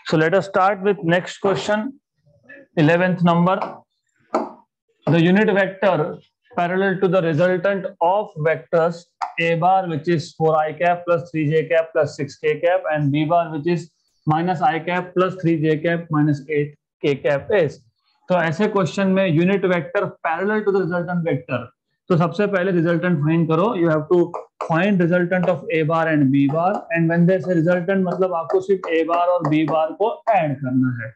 So let us start with next question, 11th number. The unit vector parallel to the resultant of vectors a bar, which is 4i cap plus 3j cap plus 6k cap, and b bar, which is minus I cap plus 3j cap minus 8k cap is. तो ऐसे question में unit vector parallel to the resultant vector, तो सबसे पहले resultant find करो. You have to find resultant of A bar and B bar, and when there is a resultant मतलब आपको सिर्फ ए बार और बी बार को ऐड करना है.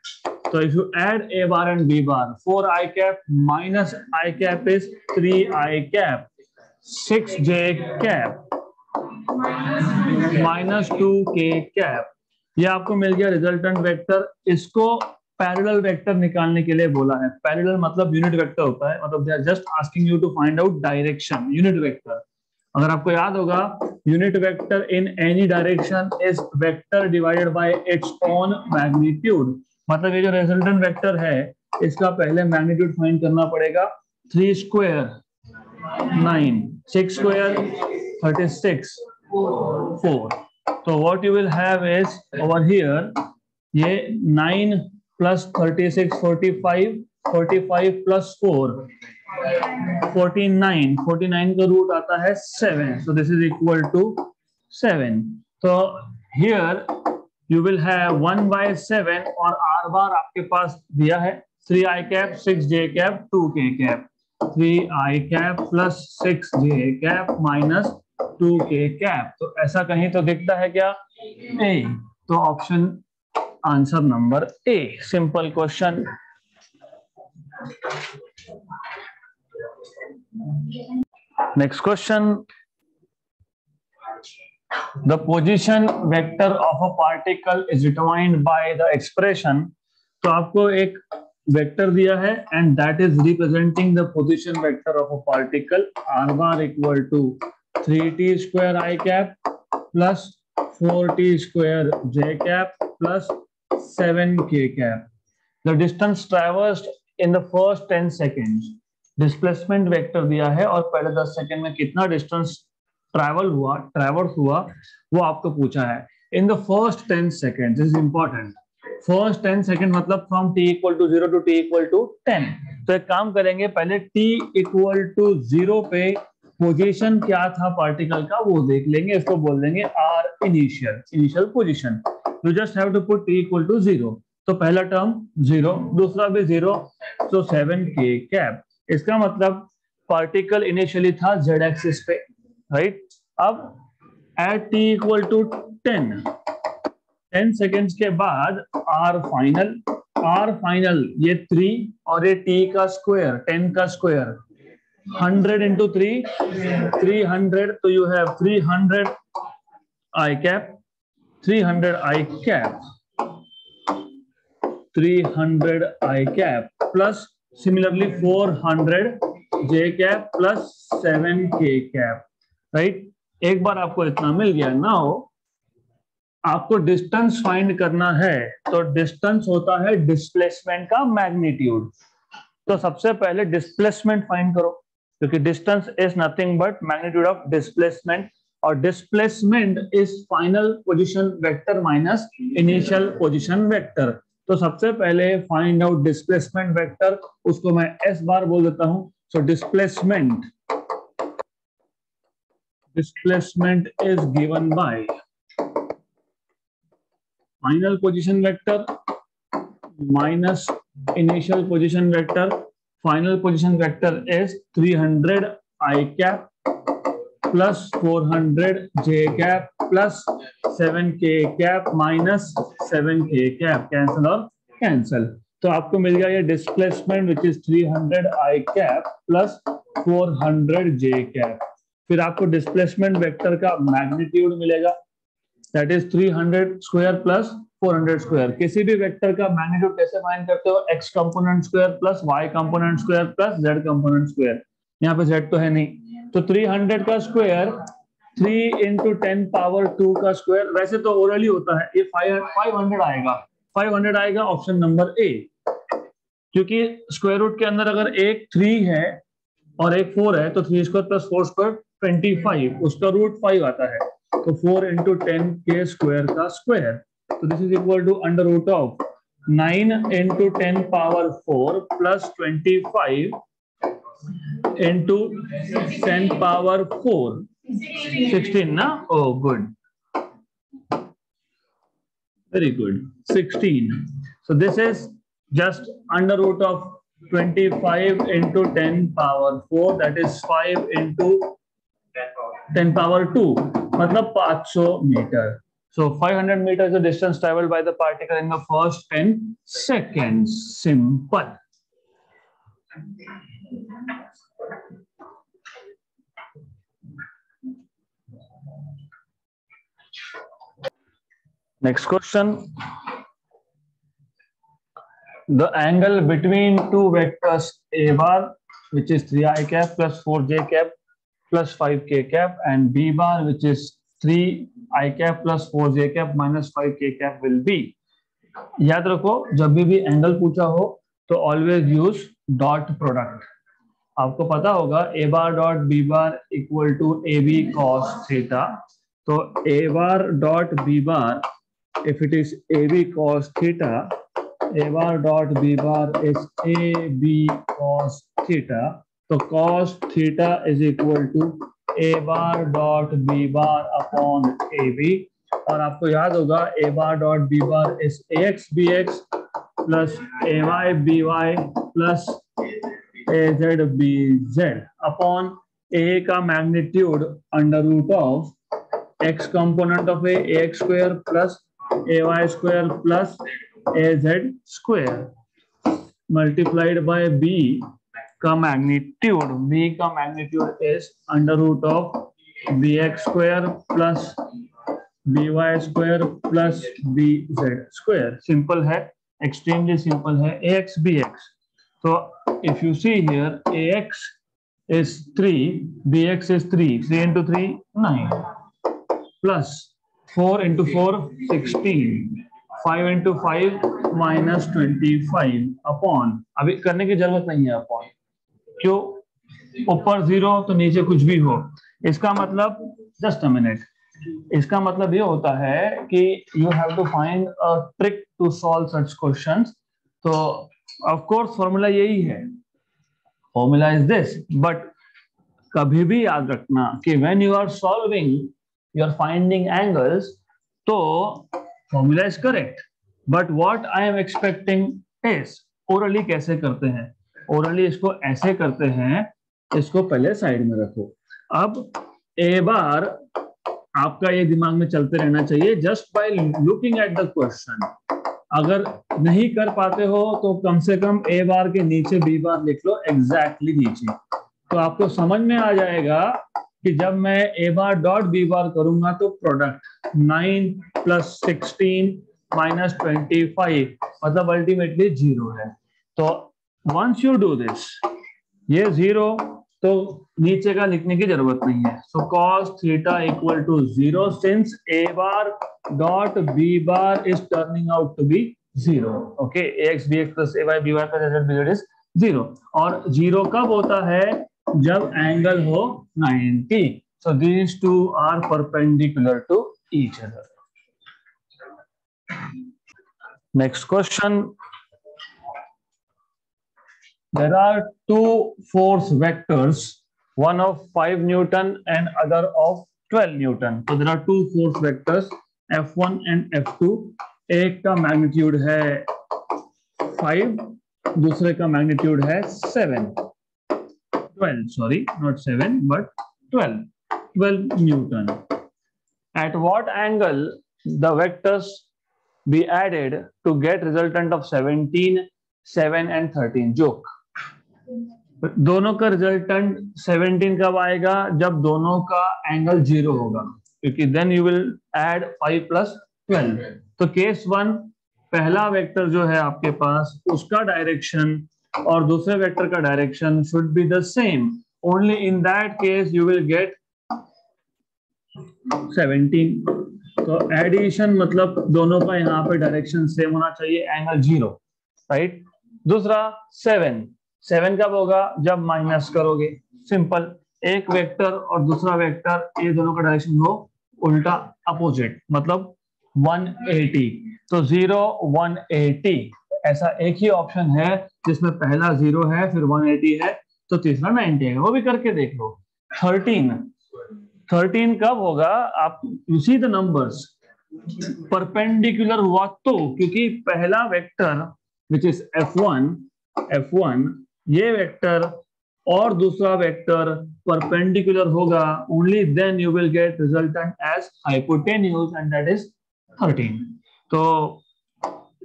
So if you add a bar and b bar, 4i cap minus I cap is 3i cap, 6j cap minus 2k cap. ये आपको मिल गया रिजल्टेंट वेक्टर. इसको पैरेलल वेक्टर निकालने के लिए बोला है. पैरेलल मतलब यूनिट वेक्टर होता है, मतलब they are just asking you to find out direction. Unit vector, अगर आपको याद होगा, unit vector in any direction is vector divided by its own magnitude. मतलब ये जो रिजल्टेंट वेक्टर है इसका पहले मैग्नीट्यूड फाइंड करना पड़ेगा. 3 स्क्वायर 9, 6 स्क्वायर 36, 4. तो what you will have is over here ये 9 प्लस 36 45, 45 प्लस 4 49, 49 का रूट आता है 7. So this is equal to 7. तो हियर you will have 1/7 और r bar आपके पास दिया है 3i cap 6j cap 2k cap. 3i cap plus 6j cap minus 2k cap. तो ऐसा कहीं तो दिखता है क्या? A. तो option answer number A. Simple question. Next question. The position vector of a particle is determined by the expression. तो आपको एक वेक्टर दिया है and that is representing the position vector of a particle. R bar equal to 3t square I cap plus 4t square j cap plus 7k cap. The distance traversed in the first 10 seconds. Displacement vector दिया है और पहले 10 second में कितना distance traverse हुआ वो आपको पूछा है. In the first 10 second, this is important. First 10 second मतलब from t equal to 0 to t equal to 10. तो एक काम करेंगे, पहले t इक्वल टू 0 पे पोजीशन क्या था पार्टिकल का वो देख लेंगे. इसको बोल देंगे r initial position. You just have to put t equal to 0. तो पहला टर्म 0, दूसरा भी 0, तो 7k कैप. इसका मतलब पार्टिकल इनिशियली था z एक्सिस पे, राइट. अब at t equal to 10 seconds के बाद r फाइनल ये 3 और ये t का स्क्वायर 10 का स्क्वायर 100 इंटू 3 300. तो you have 300 I cap 300 I cap plus similarly 400 j cap plus 7k cap. Right. एक बार आपको इतना मिल गया. नाउ आपको डिस्टेंस फाइंड करना है. तो डिस्टेंस होता है डिस्प्लेसमेंट का मैग्नीट्यूड. तो सबसे पहले डिस्प्लेसमेंट फाइंड करो, क्योंकि distance is nothing but magnitude of displacement, और displacement is final position vector minus initial position vector. तो सबसे पहले फाइंड आउट डिस्प्लेसमेंट वेक्टर, उसको मैं s बार बोल देता हूं. सो displacement is given by final position vector minus initial position vector. Final position vector is 300 I cap plus 400 j cap plus 7k cap minus 7k cap. Cancel और cancel. तो आपको मिल गया ये displacement which is 300 I cap plus 400 j cap. फिर आपको displacement vector का magnitude मिलेगा, that is 300 square plus 400 square. किसी भी वेक्टर का मैग्नीट्यूड कैसे फाइंड करते हो? x component square plus y component square plus z component square. यहाँ पे z तो है नहीं, तो 300 का स्क्वायर 3 इंटू 10 पावर 2 का स्क्वायर. वैसे तो ओरली होता है, ये 500 आएगा ऑप्शन नंबर A. क्योंकि स्क्वायर रूट के अंदर अगर एक 3 है और एक 4 है तो 3 स्क्वायर प्लस 4 स्क्वायर 25, उसका रूट 5 आता है. तो 4 इंटू 10 के स्क्वायर का स्क्वायर. तो this is equal to under root of 9 into 10 power 4 plus 25 into 10 power 4. 16, na? Oh, good. Very good. 16. So this is just under root of 25 into 10 power 4. That is 5 into 10 power 2. मतलब 500 meter. So 500 meters is the distance traveled by the particle in the first 10 seconds. Simple. Next question. The angle between two vectors A bar, which is 3i cap plus 4j cap plus 5k cap, and B bar, which is 3i cap plus 4j cap minus 5k cap will be. याद रखो जब भी angle पूछा हो तो always use dot product. आपको पता होगा A bar dot B bar equal to A B cos theta. तो A bar dot B bar, if it is AB cos theta, A bar dot B bar is AB cos theta. So cos theta is equal to A bar dot B bar upon AB. और आपको याद होगा A bar dot B bar is AX BX plus AY BY plus AZ BZ upon A का magnitude under root of X component of AX square plus AY square plus AZ square multiplied by B का magnitude. B का magnitude is under root of BX square plus BY square plus BZ square. Simple है, extremely simple है. AX BX. So if you see here, AX is 3, BX is 3. 3 into 3 9 plus 4 into 4 16, 5 into 5 minus 25 upon. अभी करने की जरूरत नहीं है upon. क्यों? ऊपर 0 तो नीचे कुछ भी हो. इसका मतलब जस्ट अ मिनट, इसका मतलब ये होता है कि you have to find a trick to solve such questions. तो ऑफ कोर्स फॉर्मूला यही है, फॉर्मूला इज दिस. बट कभी भी याद रखना कि when you are solving, you are finding angles, तो formula is correct, but what I am expecting is orally कैसे करते हैं. orally इसको ऐसे करते हैं, इसको पहले साइड में रखो. अब a बार आपका ये दिमाग में चलते रहना चाहिए just by looking at the question. अगर नहीं कर पाते हो तो कम से कम a बार के नीचे b बार लिख लो, exactly नीचे. तो आपको समझ में आ जाएगा कि जब मैं ए बार डॉट बी बार करूंगा तो प्रोडक्ट 9 प्लस 16 माइनस 25 मतलब अल्टीमेटली 0 है. तो वंस यू डू दिस, ये 0 तो नीचे का लिखने की जरूरत नहीं है. So cos theta equal to 0 since A bar dot B bar is turning out to be 0. Okay, X B X plus A Y B Y plus A Z B Z is 0. और 0 कब होता है? जब एंगल हो 90. So these two are perpendicular to each other. Next question. There are two force vectors, one of 5 Newton and other of 12 Newton. So there are two force vectors, F1 and F2. एक का magnitude है 5, दूसरे का magnitude है 12, sorry, not 7 but 12 Newton. At what angle the vectors be added to get resultant of 17, 7 and 13? Joke. दोनों का resultant 17 कब आएगा? जब दोनों का एंगल 0 होगा, क्योंकि then you will add 5 plus 12. तो केस 1, पहला वेक्टर जो है आपके पास, उसका डायरेक्शन और दूसरे वेक्टर का direction should be the same. Only in that case you will gate 17. तो एडिशन मतलब दोनों का यहाँ पे डायरेक्शन सेम होना चाहिए, एंगल 0, राइट. दूसरा 7 कब होगा? जब माइनस करोगे. सिंपल. एक वेक्टर और दूसरा वेक्टर, ये दोनों का डायरेक्शन हो उल्टा, अपोजिट, मतलब 180, तो 0 180 ऐसा एक ही ऑप्शन है जिसमें पहला 0 है फिर 180 है, तो तीसरा 90 है, वो भी करके देख लो। 13 कब होगा? आप you see the numbers, perpendicular हुआ तो, क्योंकि पहला वेक्टर विच इज F1 ये वेक्टर और दूसरा वेक्टर परपेंडिकुलर होगा, only then you will get resultant as hypotenuse and that is 13. तो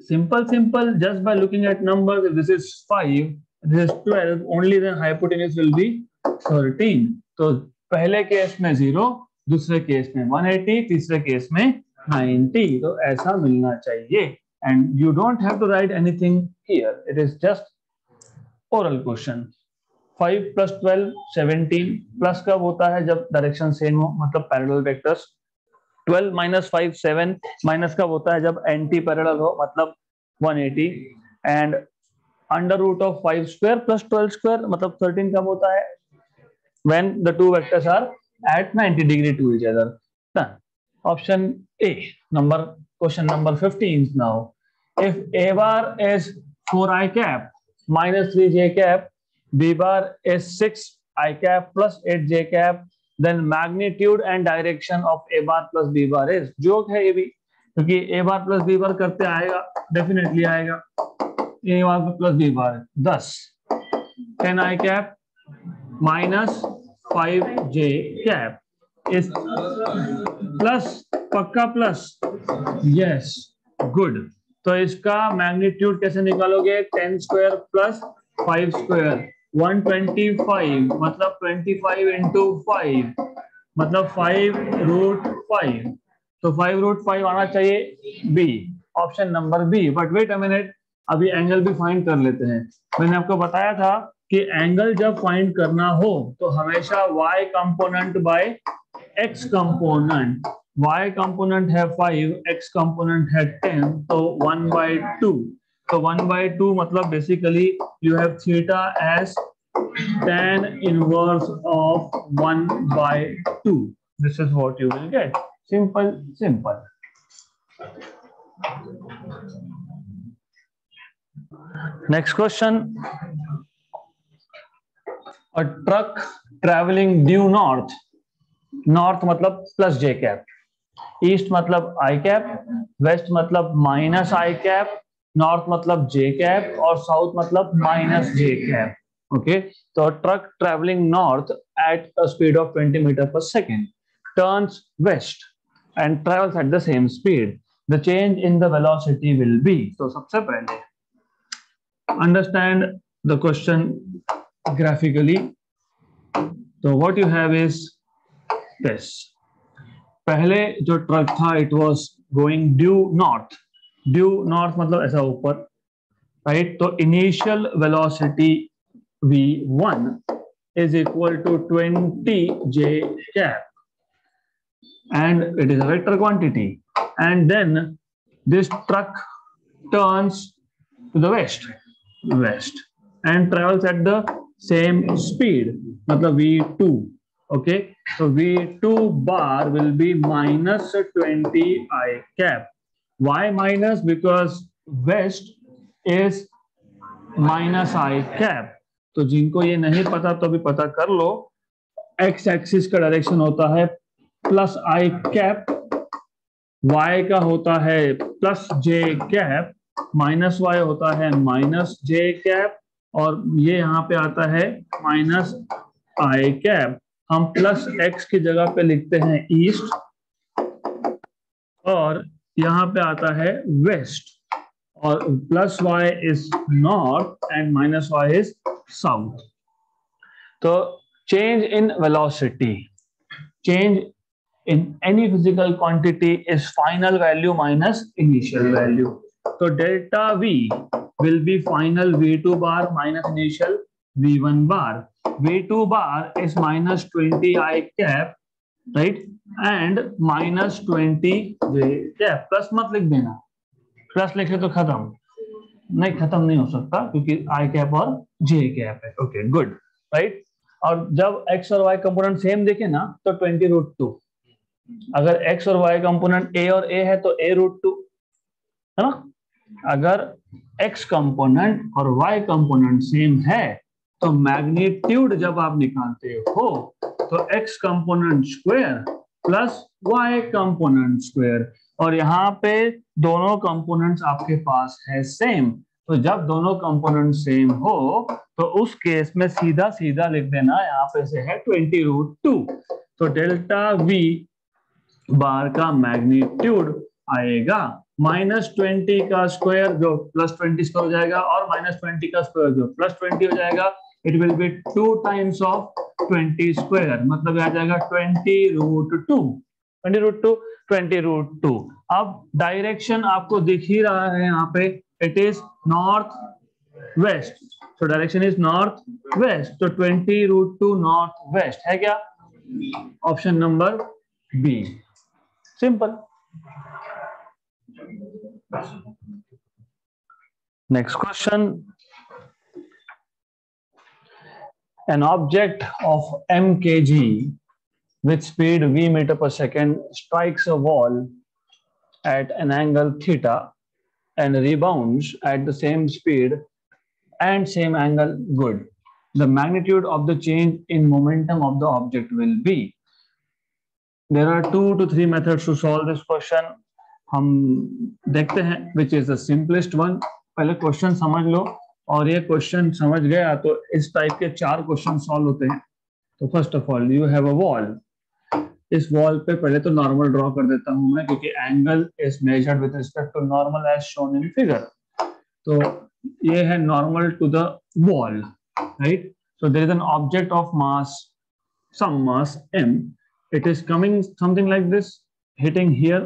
simple just by looking at numbers, if this is 5, this is 12, only then hypotenuse will be 13. तो पहले case में 0, दूसरे case में 180, तीसरे case में 90, तो ऐसा मिलना चाहिए. And you don't have to write anything here, it is just oral question. 5 plus 12 17, plus कब होता है? जब डायरेक्शन सेम हो, मतलब पैरेलल वेक्टर्स. 12 minus 5 7, माइनस कब होता है? जब एंटी पैरेलल हो, मतलब 180. And under root of 5 square plus 12 square, मतलब 13 कब होता है? when the two vectors are at 90 degree to each other. Done. Option A. Question number 15 now. If A bar is 4i cap minus 3j cap, B bar is 6i cap plus 8j cap, then magnitude and direction of A bar plus B bar is. Joke है ये भी, क्योंकि A bar plus B bar करते आएगा, definitely आएगा. A bar plus B bar 10, 10i cap minus 5j cap is plus, पक्का plus, yes, good. तो इसका मैग्नीट्यूड कैसे निकालोगे? 10 स्क्वायर प्लस 5 स्क्वायर, 125, मतलब 25 इंटू 5, मतलब 5√5. तो 5√5 आना चाहिए B, option number B. But wait a minute, अभी एंगल भी फाइंड कर लेते हैं. मैंने आपको बताया था कि एंगल जब फाइंड करना हो तो हमेशा y component by x component. y component है 5, x कंपोनेंट है 10, तो 1/2. तो 1/2 मतलब basically you have theta as tan inverse of 1/2. This is what you will get. Simple. Next question. A truck traveling due north मतलब plus j cap, east मतलब i cap, west मतलब minus i cap, north मतलब j cap और south मतलब minus j cap. Okay, तो truck travelling north at a speed of 20 metre per second turns west and travels at the same speed. The change in the velocity will be. तो सबसे पहले understand the question graphically. So what you have is this. पहले जो truck था it was going due north. Due north मतलब ऐसा ऊपर, right? तो initial velocity v1 is equal to 20j cap and it is a vector quantity. And then this truck turns to the west and travels at the same speed, मतलब v2. okay, so v2 bar will be minus 20i cap. Why minus? Because west is minus i cap. तो जिनको ये नहीं पता तो अभी पता कर लो. x एक्सिस का डायरेक्शन होता है प्लस i कैप, y का होता है plus j cap, minus y होता है माइनस j कैप, और ये यहाँ पे आता है माइनस i कैप. हम प्लस x की जगह पे लिखते हैं ईस्ट और यहाँ पे आता है वेस्ट, और plus y is north and minus y is south. तो change in velocity, change in any physical quantity is final value minus initial value. So delta V will be final V2 bar minus initial V1 bar. V2 bar is minus 20i cap, right? And minus 20j cap. Plus मत लिख देना, plus लिखे तो खत्म नहीं हो सकता क्योंकि i cap और j cap है. Okay, good, right. और जब x और y कंपोनेंट सेम देखे ना तो 20√2 अगर x और y कंपोनेंट a और a है तो a√2 है ना। अगर x कंपोनेंट और y कंपोनेंट सेम है तो मैग्नीट्यूड जब आप निकालते हो तो x component square plus y component square, और यहाँ पे दोनों कंपोनेंट्स आपके पास है सेम, तो जब दोनों कंपोनेंट सेम हो तो उस केस में सीधा सीधा लिख देना, यहाँ पे से है 20√2, तो डेल्टा v बार का मैग्नीट्यूड आएगा -20 का स्क्वायर जो +20 स्क्वायर हो जाएगा और -20 का स्क्वायर जो +20 हो जाएगा, it will B 2 times of 20 square, मतलब आ जाएगा 20√2। अब डायरेक्शन आपको दिख ही रहा है यहाँ पे, इट इज नॉर्थ वेस्ट, तो डायरेक्शन इज नॉर्थ वेस्ट, तो 20√2 नॉर्थ वेस्ट है क्या, option number B, simple. Next question. An object of m kg with speed v meter per second strikes a wall at an angle theta and rebounds at the same speed and same angle. Good. The magnitude of the change in momentum of the object will be. There are 2 to 3 methods to solve this question. हम देखते हैं which is the simplest one. पहले question समझ लो, और ये question समझ गया तो इस टाइप के 4 क्वेश्चन सॉल्व होते हैं। तो first of all you have a wall, इस वॉल पे पहले तो नॉर्मल ड्रॉ कर देता हूं मैं, क्योंकि angle is measured with respect to normal as shown in figure. तो ये है normal to the wall, right. So there is an object of mass, some mass m, it is coming something like this, hitting here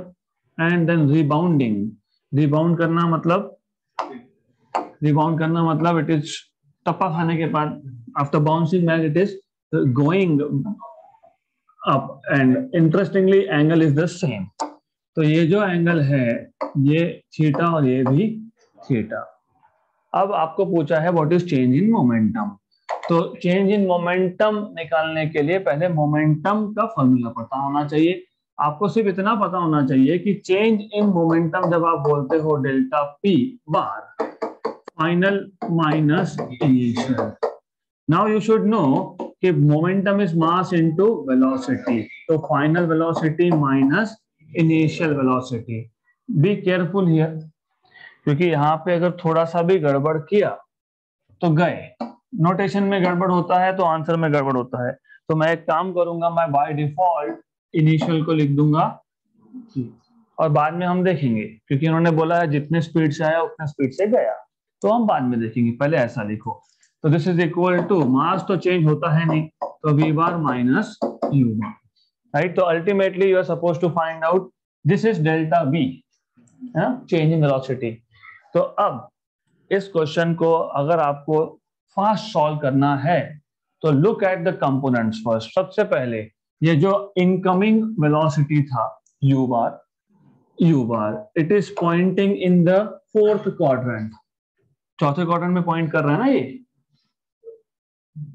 and then rebounding. rebound करना मतलब it is टप्पा खाने के बाद after bouncing back it is going up, and interestingly angle is the same. तो ये जो angle है ये थीटा और ये भी थीटा। अब आपको पूछा है what is change in momentum, तो चेंज इन मोमेंटम निकालने के लिए पहले मोमेंटम का फॉर्मूला पता होना चाहिए। आपको सिर्फ इतना पता होना चाहिए कि चेंज इन मोमेंटम जब आप बोलते हो delta P bar final minus initial, now you should know कि momentum is mass into velocity, तो final velocity minus initial velocity. Be careful here, क्योंकि यहाँ पे अगर थोड़ा सा भी गड़बड़ किया तो गए, नोटेशन में गड़बड़ होता है तो आंसर में गड़बड़ होता है। तो मैं एक काम करूंगा, मैं बाय डिफॉल्ट इनिशियल को लिख दूंगा और बाद में हम देखेंगे, क्योंकि उन्होंने बोला है जितने स्पीड से आया उतने स्पीड से गया, तो हम बाद में देखेंगे, पहले ऐसा लिखो। तो this is equal to, mass तो चेंज होता है नहीं, तो v bar minus u bar, right. तो ultimately you are suppose to find out this is delta v, change in velocity. तो अब इस क्वेश्चन को अगर आपको फास्ट सॉल्व करना है तो look at the components first. सबसे पहले ये जो इनकमिंग वेलोसिटी था u bar, it is pointing in the fourth quadrant, चौथे क्वाड्रेंट में पॉइंट कर रहा है ना ये,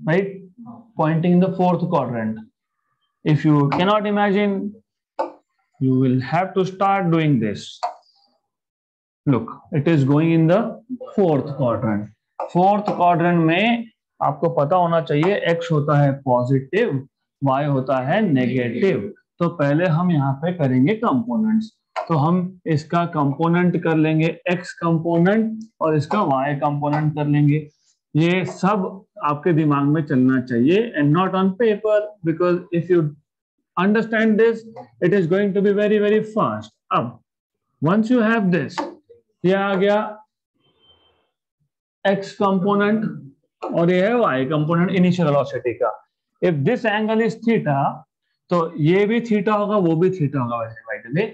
right, Poynting in the fourth quadrant. If you cannot imagine you will have to start doing this. Look, it is going in the fourth quadrant. Fourth quadrant में आपको पता होना चाहिए x होता है पॉजिटिव, y होता है नेगेटिव। तो पहले हम यहाँ पे करेंगे कंपोनेंट्स, तो हम इसका कंपोनेंट कर लेंगे x कंपोनेंट और इसका y कंपोनेंट कर लेंगे। ये सब आपके दिमाग में चलना चाहिए and not on paper, because if you understand this it is going to be very very fast. अब once you have this, ये आ गया x component और ये है y component इनिशियल वेलोसिटी का। if this angle is theta, तो ये भी थीटा होगा वो भी थीटा होगा वैसे,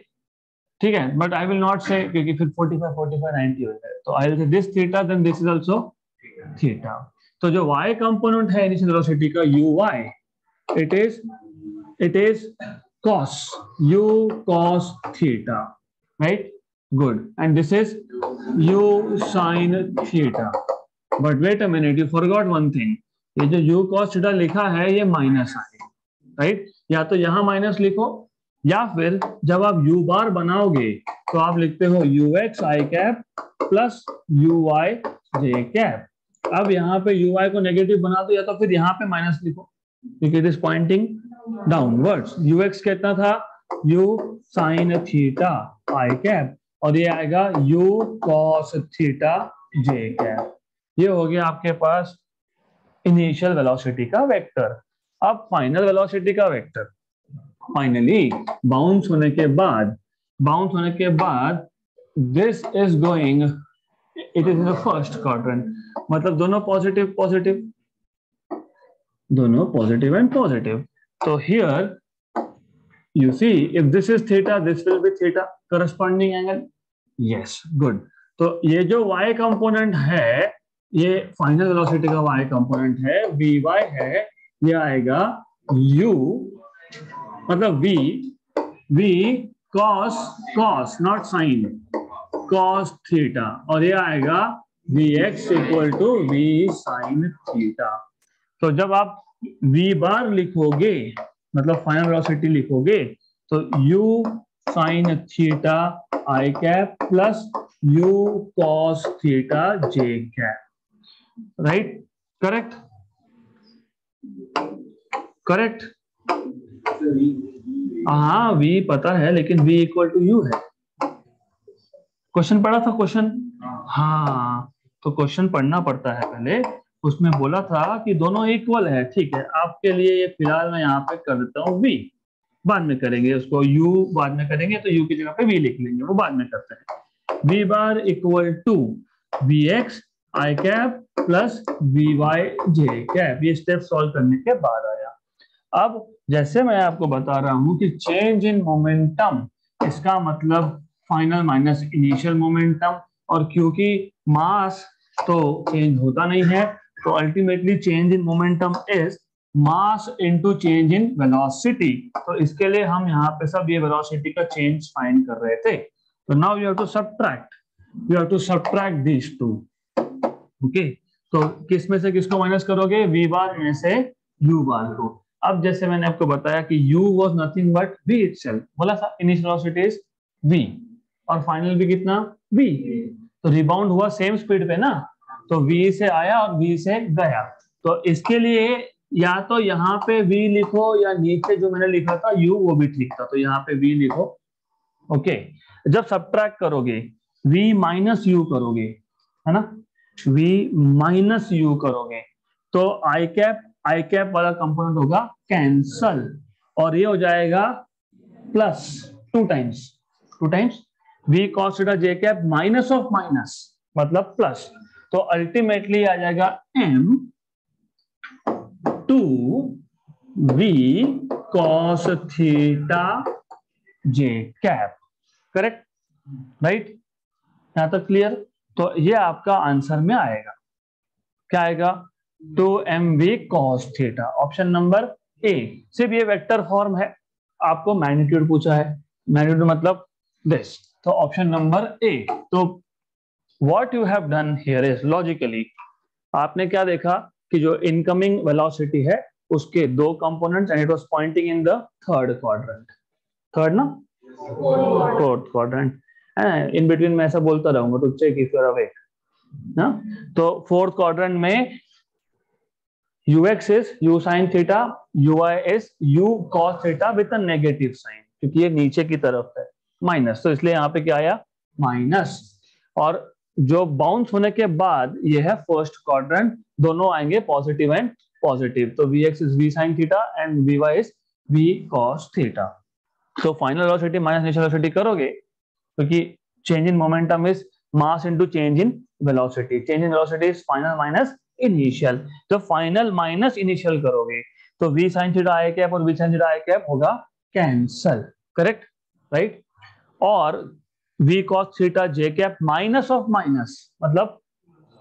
ठीक है, बट आई विल नॉट से, क्योंकि फिर 45 45 90 हो जाए, तो I will say this theta then this is also theta. तो जो y कंपोनेंट है इनिशियल वेलोसिटी का uy, it is cos, u cos theta, right? Good. And this is u sin theta. But wait a minute, you forgot one thing. ये जो u cos theta लिखा है ये minus है, right? या तो यहाँ माइनस लिखो या फिर जब आप u बार बनाओगे तो आप लिखते हो ux I cap plus uy j cap. अब यहाँ पे uy को नेगेटिव बना दो या तो फिर यहाँ पे माइनस लिखो क्योंकि it is pointing downwards. ux कितना था u sine theta I cap और ये आएगा u cos theta j cap. ये हो गया आपके पास इनिशियल वेलोसिटी का वेक्टर। अब फाइनल वेलोसिटी का वेक्टर, फाइनली बाउंस होने के बाद this is going, it is in the first quadrant, मतलब दोनों पॉजिटिव पॉजिटिव, दोनों पॉजिटिव एंड पॉजिटिव। तो here you see if this is theta this will be theta corresponding angle, yes good। तो ये जो y कंपोनेंट है ये final velocity का y कंपोनेंट है, vy है, ये आएगा u मतलब v cos not sine cos theta और ये आएगा vx equal to v sine theta. तो जब आप v बार लिखोगे मतलब फाइनल वेलोसिटी लिखोगे तो u sine theta I cap plus u cos theta j cap, right? Correct correct. हाँ v पता है लेकिन v इक्वल टू u है। क्वेश्चन पढ़ा था क्वेश्चन? हाँ तो क्वेश्चन पढ़ना पड़ता है पहले। उसमें बोला था कि दोनों इक्वल है, ठीक है। आपके लिए ये फिलहाल मैं यहाँ पे कर देता हूँ v, बाद में करेंगे उसको u, बाद में करेंगे तो u की जगह पे v लिख लेंगे, वो बाद में करते हैं। v bar equal to vx I cap plus vy j cap, ये स्टेप सॉल्व करने के बाद आया। अब जैसे मैं आपको बता रहा हूं कि चेंज इन मोमेंटम, इसका मतलब फाइनल माइनस इनिशियल मोमेंटम, और क्योंकि मास तो चेंज होता नहीं है तो ultimately change in momentum is mass into change in velocity. तो इसके लिए हम यहाँ पे सब ये वेलोसिटी का चेंज फाइंड कर रहे थे। तो now you have to subtract these two, okay. तो किस में से किसको माइनस करोगे? v बार में से u बार को। अब जैसे मैंने आपको बताया कि u was nothing but v itself, बोला था इनिशियल वेलोसिटी इज v और फाइनल भी कितना v, तो रिबाउंड हुआ सेम स्पीड पे ना, तो v से आया और v से गया। तो इसके लिए या तो यहाँ पे v लिखो या नीचे जो मैंने लिखा था u वो भी ठीक था, तो यहाँ पे v लिखो, ओके। जब सब्ट्रैक्ट करोगे v माइनस u करोगे, है ना, v माइनस u करोगे तो I कैप वाला कंपोनेंट होगा कैंसल और ये हो जाएगा plus two times v cos theta j cap minus of minus मतलब प्लस, तो अल्टीमेटली आ जाएगा m two v cos theta j cap, correct, right? यहां तक क्लियर? तो ये आपका आंसर में आएगा, क्या आएगा? 2mv cos theta, option number ए। सिर्फ ये वेक्टर फॉर्म है, आपको मैग्नीट्यूड पूछा है, मैग्नीट्यूड मतलब दिस, तो ऑप्शन नंबर ए। तो what you have done here is logically आपने क्या देखा कि जो इनकमिंग वेलोसिटी है उसके दो components and it was pointing in the third quadrant, third ना फोर्थ क्वाड्रेंट, इन बिटवीन मैं ऐसा बोलता रहूंगा to check if you are awake ना। तो फोर्थ क्वाड्रेंट में ux is u sin theta, uy is u cos theta with a negative sign, क्योंकि ये नीचे की तरफ है माइनस, तो इसलिए यहाँ पे क्या आया? माइनस। और जो बाउंस होने के बाद ये है फर्स्ट क्वाड्रेंट, दोनों आएंगे पॉजिटिव एंड पॉजिटिव, तो vx is v sin theta and vy is v cos theta. तो final velocity minus initial velocity करोगे क्योंकि change in momentum is mass into change in velocity, change in velocity is final minus initial. जब final minus initial करोगे तो v sin theta I cap और v sin theta I cap होगा cancel, correct, right? और v cos theta j cap minus of minus मतलब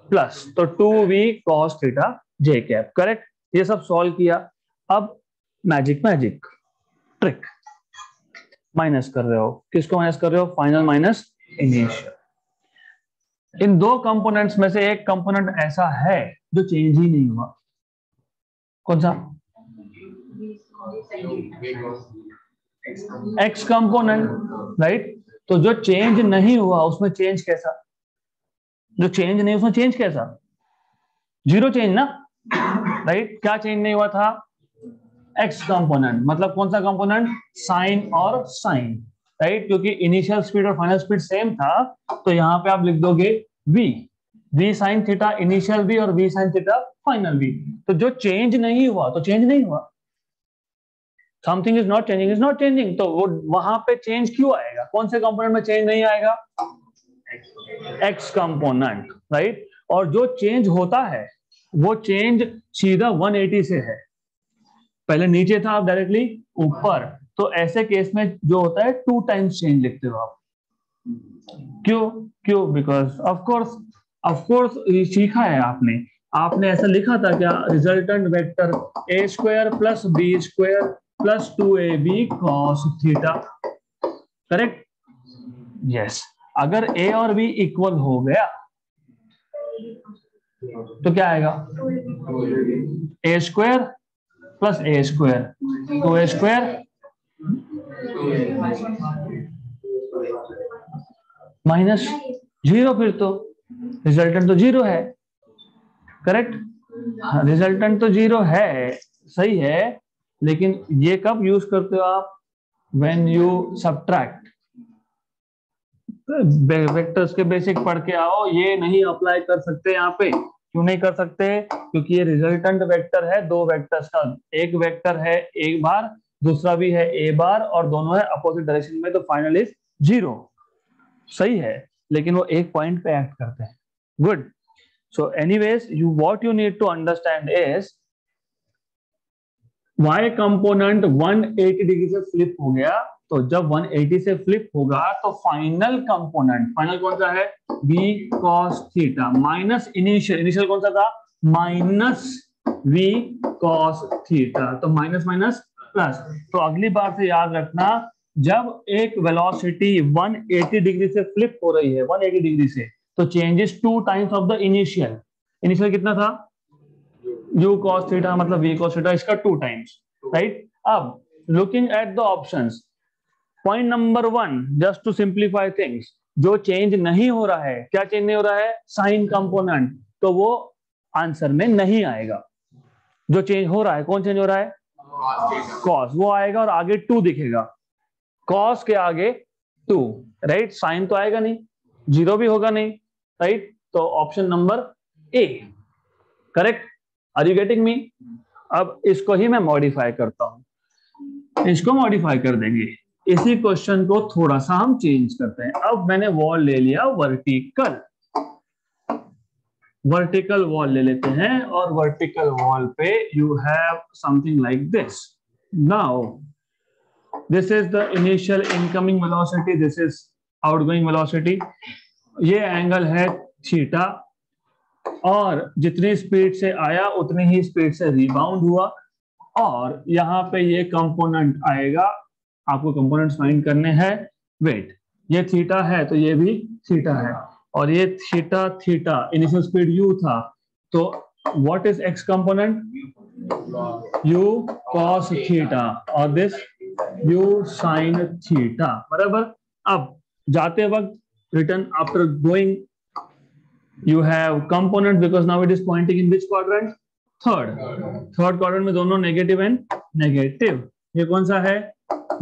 plus, तो 2v cos theta j cap, correct. ये सब solve किया। अब मैजिक ट्रिक, माइनस कर रहे हो, किसको माइनस कर रहे हो? Final minus initial. इन दो कंपोनेंट्स में से एक कंपोनेंट ऐसा है जो चेंज ही नहीं हुआ, कौन सा? X component, right. तो जो चेंज नहीं हुआ उसमें चेंज कैसा, जो चेंज नहीं उसमें चेंज कैसा, जीरो चेंज ना, राइट। क्या चेंज नहीं हुआ था, एक्स कंपोनेंट, मतलब कौन सा कंपोनेंट, साइन और साइन, राइट। क्योंकि इनिशियल स्पीड और फाइनल स्पीड सेम था, तो यहां पे आप लिख दोगे v sine theta initial v और v sine theta final v। तो जो चेंज नहीं हुआ तो चेंज नहीं हुआ, something is not changing is not changing. तो वो वहां पे चेंज क्यों आएगा, कौन से कंपोनेंट में चेंज नहीं आएगा, एक्स कंपोनेंट, राइट। और जो चेंज होता है वो चेंज सीधा 180 से है, पहले नीचे था आप डायरेक्टली ऊपर। तो ऐसे केस में जो होता है 2 टाइम्स चेंज लिखते हो आप। क्यों क्यों, बिकॉज ऑफ कोर्स ये सीखा है आपने, आपने ऐसा लिखा था क्या, resultant vector A square plus B square plus 2ab cos theta, correct, yes. अगर ए और बी इक्वल हो गया तो क्या आएगा, ए स्क्वायर प्लस ए स्क्वायर, तो ए स्क्वायर माइनस जीरो, फिर तो रिजल्टेंट तो जीरो है, करेक्ट। हाँ, रिजल्टेंट तो जीरो है, सही है, लेकिन ये कब यूज करते हो आप, व्हेन यू सब्ट्रैक्ट। वेक्टर्स के बेसिक पढ़ के आओ, ये नहीं अप्लाई कर सकते यहाँ पे। क्यों नहीं कर सकते, क्योंकि ये रिजल्टेंट वेक्टर है दो वेक्टर्स का, एक वेक्टर है एक बार, दूसरा भी है ए बार, और दोनों है अपोजिट डायरेक्शन में, तो फाइनल इज जीरो, सही है, लेकिन वो एक पॉइंट पे एक्ट करते हैं। Good. So anyways you what you need to understand is y component 180 degree से फ्लिप हो गया, तो जब 180 से फ्लिप होगा तो फाइनल कंपोनेंट, फाइनल कौन सा है, v cos theta minus initial कौन सा था, माइनस v cos थीटा, तो माइनस माइनस प्लस। तो अगली बार से याद रखना, जब एक वेलोसिटी 180 डिग्री से फ्लिप हो रही है 180 डिग्री से, तो changes 2 times of the initial. Initial कितना था, u cos थीटा मतलब v cos थीटा, इसका 2 टाइम्स, राइट। अब looking at the options, point number 1, just to simplify things, जो चेंज नहीं हो रहा है, क्या चेंज नहीं हो रहा है, साइन कंपोनेंट, तो वो आंसर में नहीं आएगा। जो चेंज हो रहा है, कौन चेंज हो रहा है, कॉस, वो आएगा और आगे 2 दिखेगा, कॉस के आगे 2, राइट। साइन तो आएगा नहीं, जीरो भी होगा नहीं, राइट। तो option number A correct. Are you getting me. अब इसको ही मैं मॉडिफाई करता हूं, इसको मॉडिफाई कर देंगे, इसी क्वेश्चन को थोड़ा सा हम चेंज करते हैं। अब मैंने वॉल ले लिया वर्टिकल, वर्टिकल वॉल ले लेते हैं, और वर्टिकल वॉल पे you have something like this. Now this is the initial incoming velocity, this is outgoing velocity, ये एंगल है थीटा, और जितनी स्पीड से आया उतनी ही स्पीड से रिबाउंड हुआ, और यहाँ पे ये कंपोनेंट आएगा, आपको कंपोनेंट्स फाइंड करने हैं। वेट, ये थीटा है तो ये भी थीटा है, और ये theta theta initial speed u था, तो what is x component, u cos theta, और दिस u sin थीटा, बराबर। अब जाते वक्त return after going you have component because now it is pointing in which quadrant, third quadrant में दोनों negative and negative. ये कौन सा है,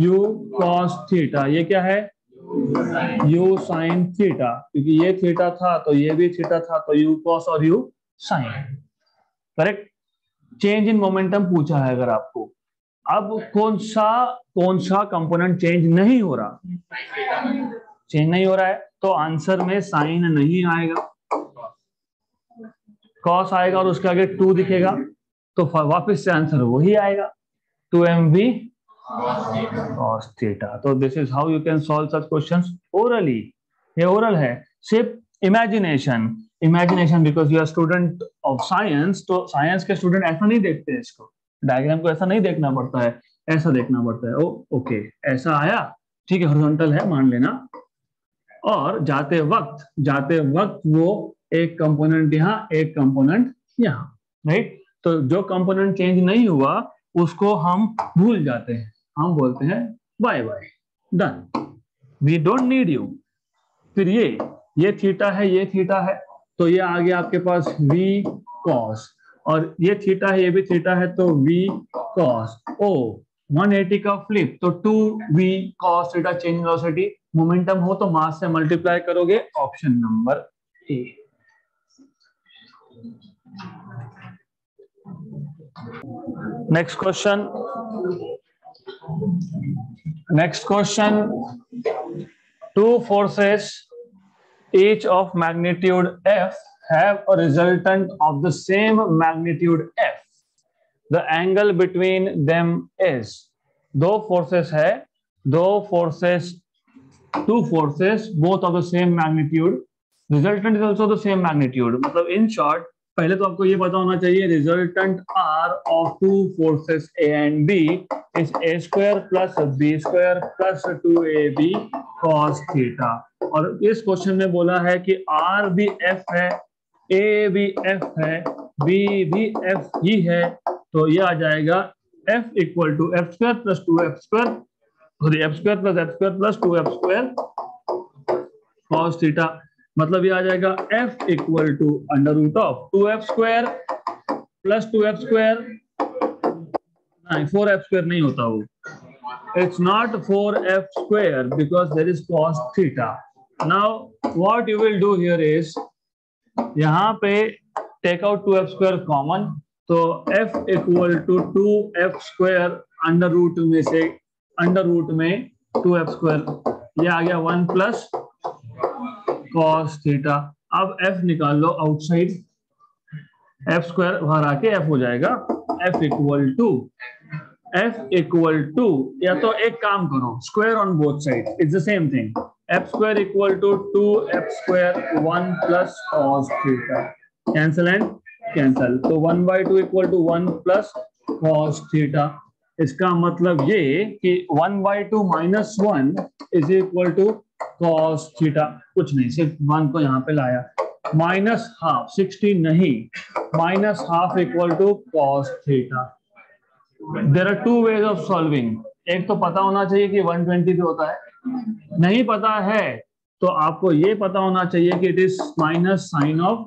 u cos थीटा, ये क्या है, u sin थीटा, क्योंकि ये थीटा था तो ये भी थीटा था, तो u cos और u sin, correct. Change in momentum पूछा है अगर आपको, अब कौन सा कंपोनेंट चेंज नहीं हो रहा, चेंज नहीं हो रहा है, तो आंसर में साइन नहीं आएगा, कॉस आएगा और उसके आगे 2 दिखेगा, तो वापस से आंसर वही आएगा, 2mv cos थीटा। तो this is how you can solve such questions orally, ये ओरल है, सिर्फ imagination because you are student of science, तो साइंस के स्टूडेंट ऐसा नहीं देखते हैं, इसको डायग्राम को ऐसा नहीं देखना पड़ता है, ऐसा देखना पड़ता है। ओके, ऐसा आया, ठीक है, हॉरिजॉन्टल है मान लेना, और जाते वक्त वो एक कंपोनेंट यहाँ एक कंपोनेंट यहाँ, राइट। तो जो कंपोनेंट चेंज नहीं हुआ उसको हम भूल जाते हैं, हम बोलते हैं bye bye, done, we don't need you. फिर ये थीटा है, ये थीटा है, तो ये आ गया आपके पास v cos, और ये थीटा है, ये भी थीटा है, तो v cos ओ 180 का फ्लिप, तो 2v cos theta change velocity. Momentum हो तो मास से मल्टीप्लाई करोगे, option number A. Next question, two forces each of magnitude f have a resultant of the same magnitude f. The angle between them is, दो forces है, two forces both of the same magnitude, resultant is also the same magnitude। मतलब in short, पहले तो आपको ये पता होना चाहिए resultant R of two forces A and B is a square plus b square plus 2ab cos theta। और इस क्वेश्चन में बोला है कि R भी F है, A भी F है, B भी F ही है, तो ये आ जाएगा F equal to F square plus 2f square, F square plus 2f square cos theta. मतलब ये आ जाएगा f equal to under root of 2f square plus 2f square, नहीं 4f स्क्वायर नहीं होता वो, it's not 4f square because there is cos theta। Now what you will do here is, यहाँ पे take out 2f square common, तो f equal to 2f square under root में से, under root में 2f square, ये आ गया 1 plus cos theta. अब f निकाल लो आउटसाइड, f स्क्वायर बाहर आके f हो जाएगा, f इक्वल टू या तो एक काम करो, square on both side, it's the same thing, f square equal to 2f square 1 plus cos theta, cancel and cancel, तो 1/2 equal to 1 plus cos theta. इसका मतलब ये कि 1/2 minus 1 is equal to cos theta, कुछ नहीं, सिर्फ 1 को यहाँ पे लाया, माइनस हाफ 60 नहीं, minus half equal to cos theta. There are two ways of solving, एक तो पता होना चाहिए कि 120 पे होता है, नहीं पता है तो आपको ये पता होना चाहिए कि it is minus sine of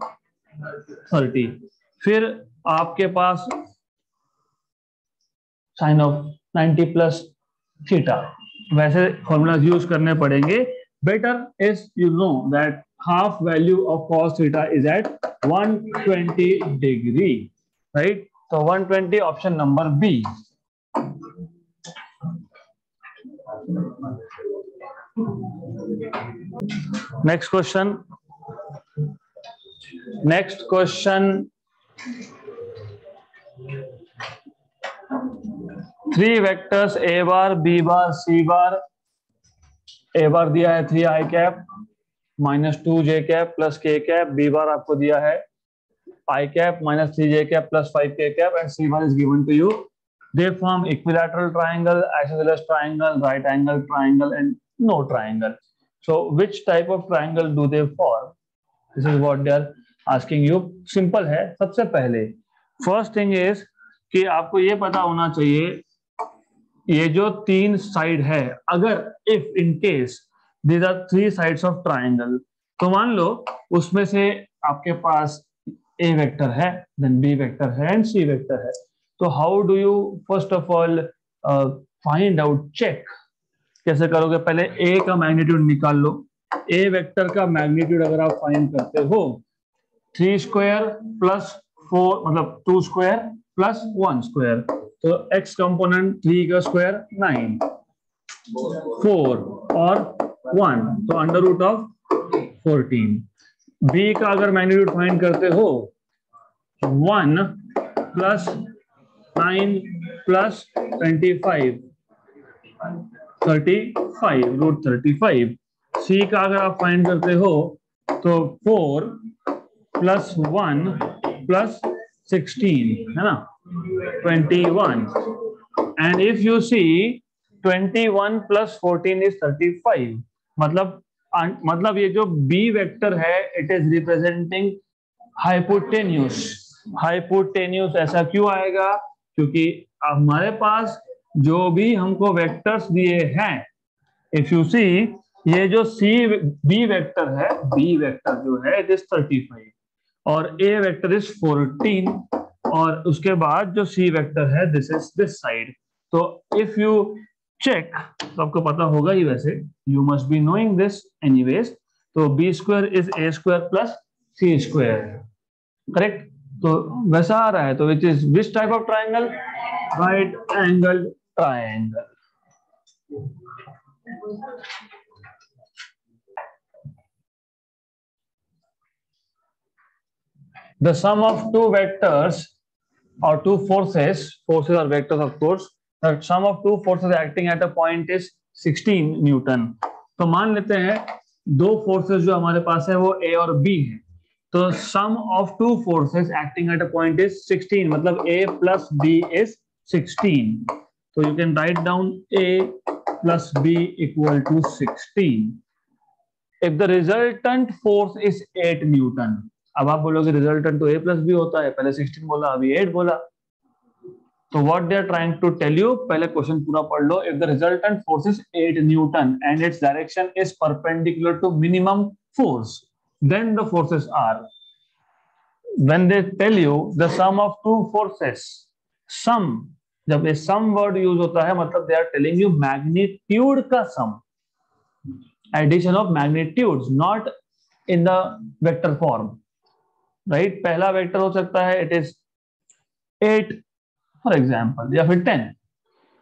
30, फिर आपके पास साइन ऑफ 90 प्लस थीटा, वैसे फॉर्मूलाज यूज करने पड़ेंगे। Better is you know that half value of cos theta is at 120 degree, right, तो 120 option number B. Next question, 3 vectors a bar, b bar, c bar, a bar दिया है 3i cap minus 2j cap plus k cap, b bar आपको दिया है i cap minus 3j cap plus 5k cap, and c bar is given to you. They form equilateral triangle, isosceles triangle, right angle triangle, and no triangle. So which type of triangle do they form? This is what they are asking you. Simple है। सबसे पहले first thing is कि आपको ये पता होना चाहिए, ये जो 3 साइड है, अगर if in case these are 3 sides of triangle, तो मान लो उसमें से आपके पास a वेक्टर है, then b वेक्टर है, and c वेक्टर है, तो how do you first of all find out, check कैसे करोगे? पहले a का मैग्नीट्यूड निकाल लो, a वेक्टर का मैग्नीट्यूड अगर आप फाइंड करते हो 3 स्क्वायर प्लस 4 मतलब 2 स्क्वायर प्लस 1 स्क्वायर, तो x कंपोनेंट 3 का स्क्वायर 9, 4 और 1, तो अंडर रूट ऑफ 14। b का अगर मैग्नीट्यूड फाइंड करते हो 1 प्लस 9 प्लस 25, 35 रूट 35। सी का अगर आप फाइंड करते हो तो 4 प्लस 1 प्लस 16 है ना, 21, एंड इफ यू सी 21 प्लस 14 इज 35, मतलब ये जो बी वेक्टर है it is representing hypotenuse. Hypotenuse ऐसा क्यों आएगा? क्योंकि हमारे पास जो भी हमको वेक्टर्स दिए हैं, इफ यू सी, ये जो सी बी वेक्टर है, बी वेक्टर जो है इट इज 35 और ए वेक्टर इज 14 और उसके बाद जो सी वेक्टर है दिस इज दिस साइड। तो इफ यू चेक, तो आपको पता होगा ही वैसे, you must be knowing this anyways. तो B square is A square plus C square, correct. तो वैसा आ रहा है, तो which is which type of triangle? Right angle triangle. The sum of two vectors or two forces are vectors of course, the sum of two forces acting at a point is 16 Newton. तो मान लेते हैं दो forces जो हमारे पास है वो A और B है, तो sum of two forces acting at a point is 16, मतलब A plus B is 16। तो you can write down A plus B equal to 16 if the resultant force is 8 Newton. अब आप बोलोगे रिजल्टेंट तो A plus B होता है, पहले 16 बोला अभी 8 बोला। तो what they are trying to tell you, पहले क्वेश्चन पूरा पढ़ लो। If the resultant force is 8 newton and it's direction is perpendicular to minimum force, then the forces are, when they tell you the sum of two forces, sum, जब ये sum word use होता है मतलब they are telling you magnitude का sum, addition of magnitudes, not in the vector form, right. पहला vector हो सकता है इट इज 8 फॉर एग्जाम्पल या फिर 10,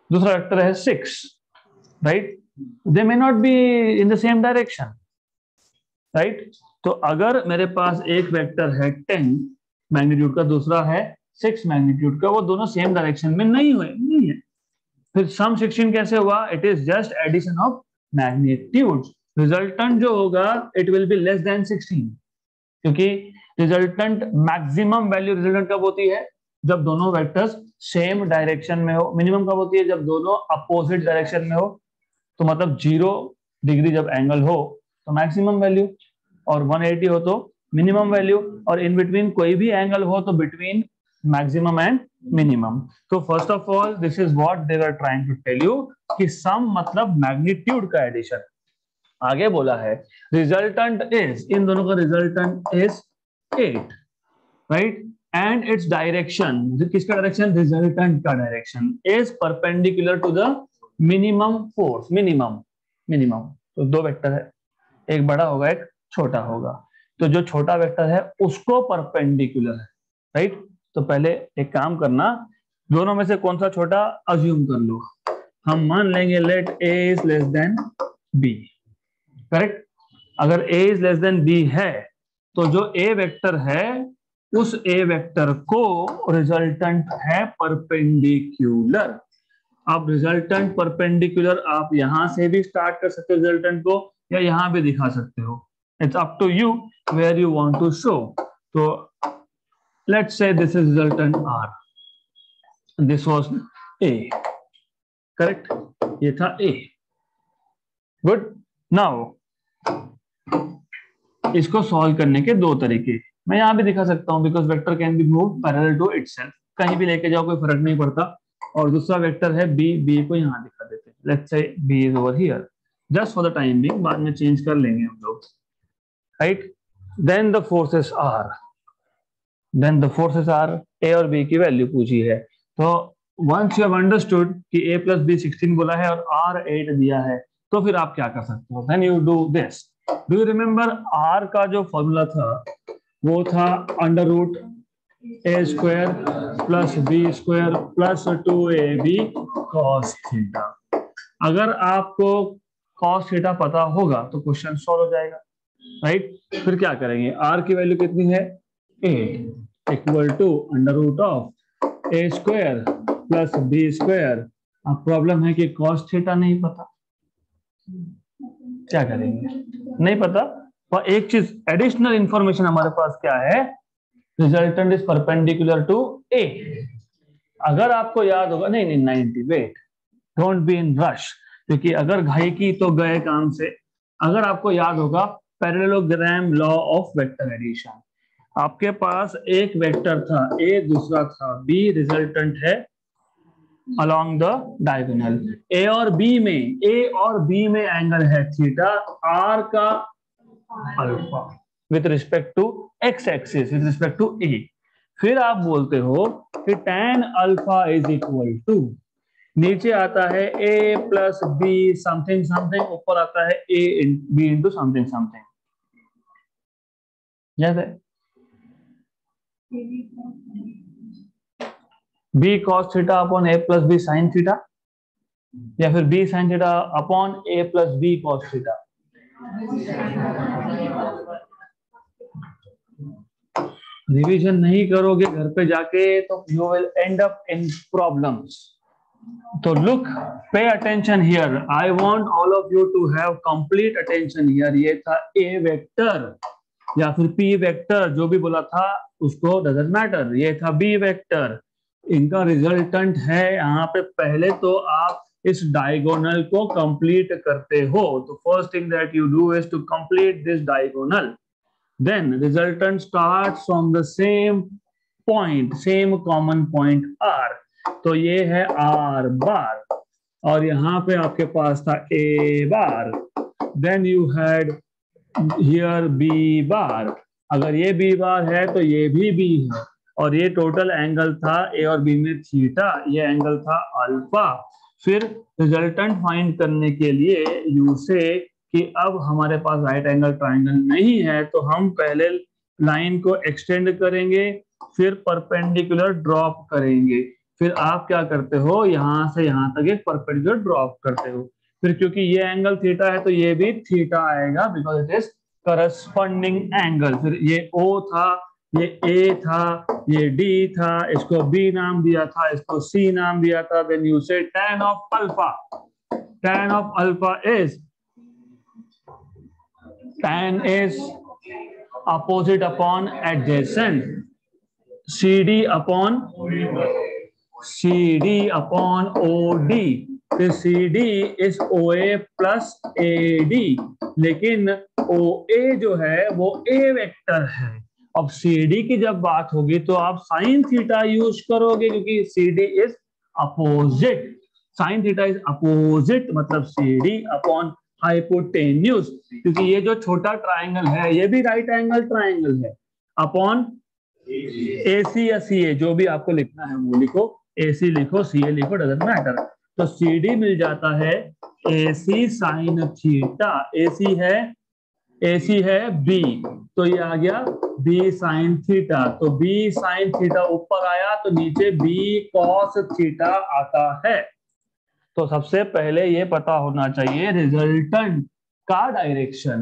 दूसरा वेक्टर है 6, right. They may not be in the same direction, right. तो अगर मेरे पास एक वेक्टर है 10 मैग्नीट्यूड का, दूसरा है 6 मैग्नीट्यूड का, वो दोनों सेम डायरेक्शन में नहीं है, फिर सम 16 कैसे हुआ? It is just addition of magnitudes. Resultant जो होगा it will be less than 16, क्योंकि रिजल्टेंट मैक्सिमम वैल्यू रिजल्टेंट कब होती है? जब दोनों वेक्टर्स सेम डायरेक्शन में हो। मिनिमम कब होती है? जब दोनों अपोजिट डायरेक्शन में हो, तो मतलब 0 डिग्री जब एंगल हो तो मैक्सिमम वैल्यू, और 180 हो तो मिनिमम वैल्यू, और इन बिटवीन कोई भी एंगल हो तो बिटवीन मैक्सिमम एंड मिनिमम। तो first of all this is what they are trying to tell you कि सम मतलब मैग्नीट्यूड का एडिशन। आगे बोला है रिजल्टेंट इज, इन दोनों का resultant is 8, right, and it's direction, किसका डायरेक्शन? रिजल्टेंट का direction is perpendicular to the minimum force, minimum. तो दो वेक्टर है, एक बड़ा होगा एक छोटा होगा, तो जो छोटा वेक्टर है उसको परपेंडिकुलर है, राइट। तो पहले एक काम करना, दोनों में से कौन सा छोटा अज्यूम कर लो। हम मान लेंगे let A is less than B, correct. अगर A is less than B है तो जो A वेक्टर है उस A वेक्टर को रिजल्टेंट है परपेंडिकुलर। अब रिजल्टेंट परपेंडिकुलर आप यहां से भी स्टार्ट कर सकते हो रिजल्टेंट को, या यहां भी दिखा सकते हो, it's up to you where you want to show. तो let's say this is resultant R, this was A, correct, ये था A, गुड। नाउ इसको सॉल्व करने के दो तरीके मैं यहां भी दिखा सकता हूं, because vector can be move parallel to itself, कहीं भी लेके जाओ कोई फर्क नहीं पड़ता। और दूसरा वेक्टर है B, B को यहां दिखा देते हैं, let's say B is over here, just for the time being, बाद में चेंज कर लेंगे हम लोग, right. Then the forces are, A और B की वैल्यू पूछी है। तो वंस यू हैव अंडरस्टूड कि A प्लस B 16 बोला है और R 8 दिया है, तो फिर आप क्या कर सकते हो? Then you do this. Do you remember R का जो फॉर्मूला था वो था under root A square plus B square plus 2AB cos theta. अगर आपको cos थीटा पता होगा तो क्वेश्चन सॉल्व हो जाएगा, राइट। फिर क्या करेंगे? R की वैल्यू कितनी है? 8 equal to under root of A square plus B square. अब प्रॉब्लम है कि cos थीटा नहीं पता, क्या करेंगे? नहीं पता। और एक चीज एडिशनल इंफॉर्मेशन हमारे पास क्या है? Resultant is perpendicular to A। अगर आपको याद होगा, नहीं 90, wait, don't be in rush, क्योंकि अगर घाई की तो गए काम से। अगर आपको याद होगा parallelogram law of vector addition, आपके पास एक वेक्टर था A, दूसरा था B, रिजल्टेंट है along the diagonal. A और B में एंगल है थीटा, R का alpha with respect to x axis, with respect to A. फिर आप बोलते हो कि tan alpha is equal to, नीचे आता है A plus B something something, ऊपर आता है B इंटू समथिंग समथिंग. याद है? B cos theta upon A plus B sine theta, या फिर B sine theta upon A plus B cos theta. Revision नहीं करोगे घर पे जाके तो you will end up in problems. तो look, pay attention here. I want all of you to have complete attention here. ये था ए वेक्टर या फिर पी वेक्टर, जो भी बोला था उसको डजंट मैटर. ये था बी वेक्टर, इनका रिजल्टेंट है यहाँ पे. पहले तो आप इस डायगोनल को कंप्लीट करते हो. तो first thing that you do is to complete this diagonal. Then resultant starts from the same point, same common point R. तो ये है R बार, और यहाँ पे आपके पास था A bar. Then you had here B बार. अगर ये B बार है तो ये भी B है, और ये टोटल एंगल था A और B में थीटा, ये एंगल था अल्फा. फिर रिजल्टेंट फाइंड करने के लिए यू से कि अब हमारे पास राइट एंगल ट्राइंगल नहीं है, तो हम पहले लाइन को एक्सटेंड करेंगे, फिर परपेंडिकुलर ड्रॉप करेंगे. फिर आप क्या करते हो, यहां से यहां तक एक परपेंडिकुलर ड्रॉप करते हो. फिर क्योंकि ये एंगल थीटा है तो ये भी थीटा आएगा, because it is corresponding angle. फिर ये O था, ये A था, ये D था, इसको B नाम दिया था, इसको C नाम दिया था. देन यू से tan of alpha. tan of alpha is, tan is opposite upon adjacent, CD upon OD. फिर CD is OA plus AD, लेकिन OA जो है वो A वेक्टर है. अब CD की जब बात होगी तो आप साइन थीटा यूज करोगे, क्योंकि CD is opposite. Sine theta is opposite, मतलब CD अपॉन हाइपोटेन्यूज, क्योंकि ये जो छोटा ट्राइंगल है ये भी राइट एंगल ट्राइंगल है, अपॉन AC या CA, जो भी आपको लिखना है वो लिखो. AC लिखो, CA लिखो, डजंट मैटर. तो CD मिल जाता है AC साइन थीटा. AC है B, तो ये आ गया B साइन थीटा. तो B साइन थीटा ऊपर आया तो नीचे B cos थीटा आता है. तो सबसे पहले ये पता होना चाहिए रिजल्टेंट का direction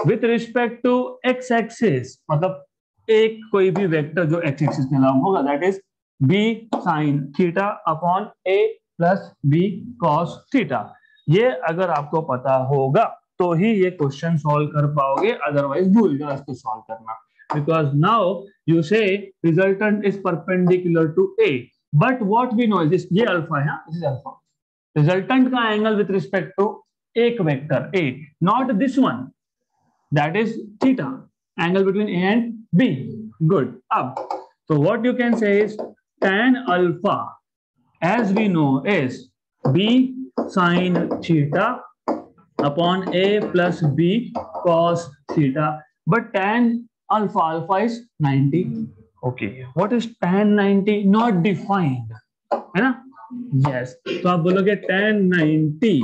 with respect to X axis, मतलब एक कोई भी वेक्टर जो एक्स एक्सिस के अलावा होगा, that is B sine theta upon A plus B cos theta. ये अगर आपको पता होगा तो ही ये क्वेश्चन सॉल्व कर पाओगे, अदरवाइज भूल जाओ इसको सॉल्व करना. Because now you say resultant is perpendicular to A, but what we know is ये अल्फा है, दिस इज अल्फा. रिजल्टेंट का एंगल विथ रिस्पेक्ट टू एक vector A, not this one, that is theta, angle between A and B. Good. अब तो what you can say is tan alpha as we know is B sin theta upon A plus B cos theta, but tan alpha is 90. Okay, what is tan 90? Not defined, है ना? Yes, तो आप बोलोगे tan 90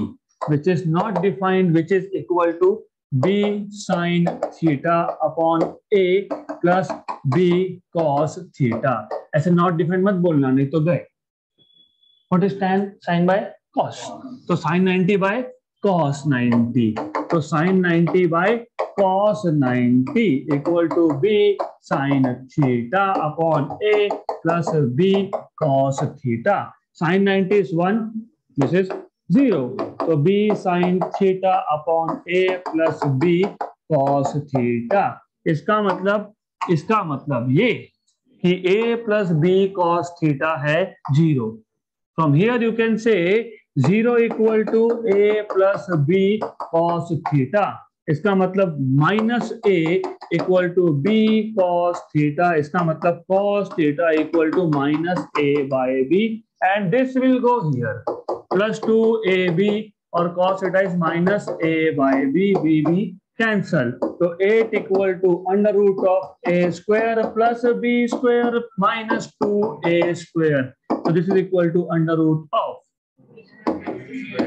which is not defined, which is equal to B sin theta upon A plus B cos theta. ऐसे not defined मत बोलना, नहीं तो गए. What is tan? Sin by cos. तो sin 90 by cos 90. तो sin 90 by cos 90 equal to B sin theta upon A plus B cos theta. Sin 90 is 1. This is 0. तो B sin theta upon A plus B cos theta. इसका मतलब ये कि A plus B cos theta है 0. From here you can say 0 equal to A plus B cos theta. इसका मतलब minus A equal to B cos theta. इसका मतलब cos theta equal to minus A by B and this will go here, plus 2ab, और cos theta is minus a by b cancel, तो 8 equal to under root of a square plus b square minus 2a square, so this is equal to under root of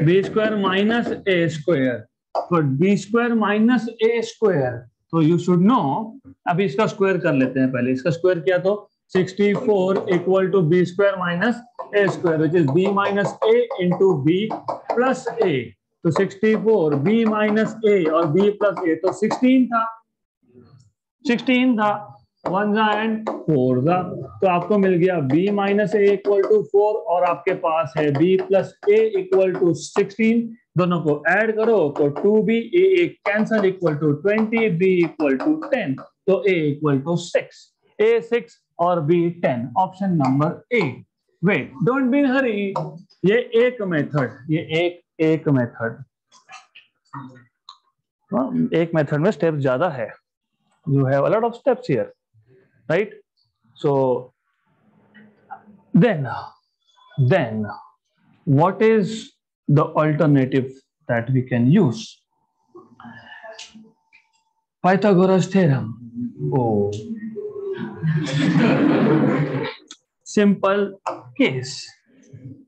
b square minus a square, तो b square minus a square, तो you should know, अभी इसका square कर लेते हैं पहले, इसका square किया तो 64 equal to b square minus a square, which is b minus a into b plus a, तो 64 b minus a और b plus a, तो 16 था 1 and 4 था, तो आपको मिल गया b minus a equal to 4 और आपके पास है b plus a equal to 16, दोनों को ऐड करो तो 2b a cancel equal to 20, b equal to 10, तो a इक्वल टू 6, a 6 और b 10, option number A. Wait, don't be in hurry, ये एक मेथड, ये एक मेथड, एक मेथड में स्टेप्स ज्यादा है, you have a lot of steps here, right? So then what is the alternative that we can use? Pythagoras theorem. Oh, simple case.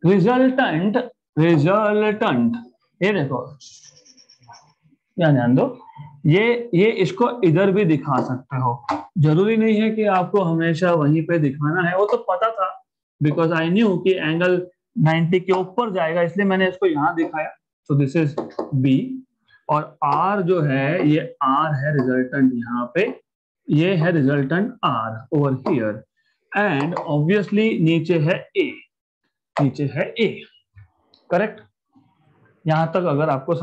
Resultant, ये देखो, ध्यान दो, ये इसको इधर भी दिखा सकते हो, जरूरी नहीं है कि आपको हमेशा वहीं पे दिखाना है, वो तो पता था, बिकॉज आई न्यू कि एंगल 90 के ऊपर जाएगा, इसलिए मैंने इसको यहां दिखाया, सो दिस इज B, और R जो है, ये R है रिजल्टेंट यहाँ पे, ये है resultant R over here, and obviously नीचे है A, करेक्ट? यहां तक अगर आपको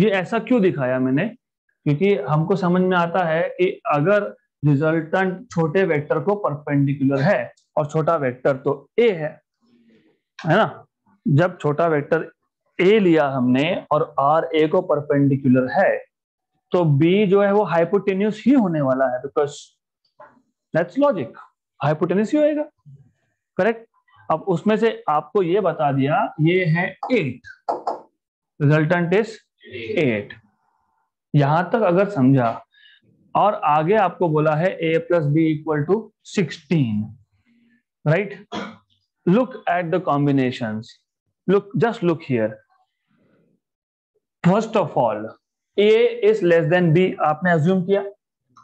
ये ऐसा क्यों दिखाया मैंने, क्योंकि हमको समझ में आता है कि अगर रिजल्टेंट छोटे वेक्टर को परपेंडिकुलर है, और छोटा वेक्टर तो A है ना, जब छोटा वेक्टर A लिया हमने और R A को परपेंडिकुलर है, तो B जो है वो हाइपोटेन्यूस ही होने वाला है, बिकॉज दैट्स लॉजिक, हाइपोटेन्यूस ही होएगा, करेक्ट? अब उसमें से आपको ये बता दिया, ये है 8, रिजल्टेंट इज 8, यहां तक अगर समझा, और आगे आपको बोला है A plus B equal to 16, right? Look at the combinations. Just look here. First of all, A is less than B आपने assume किया,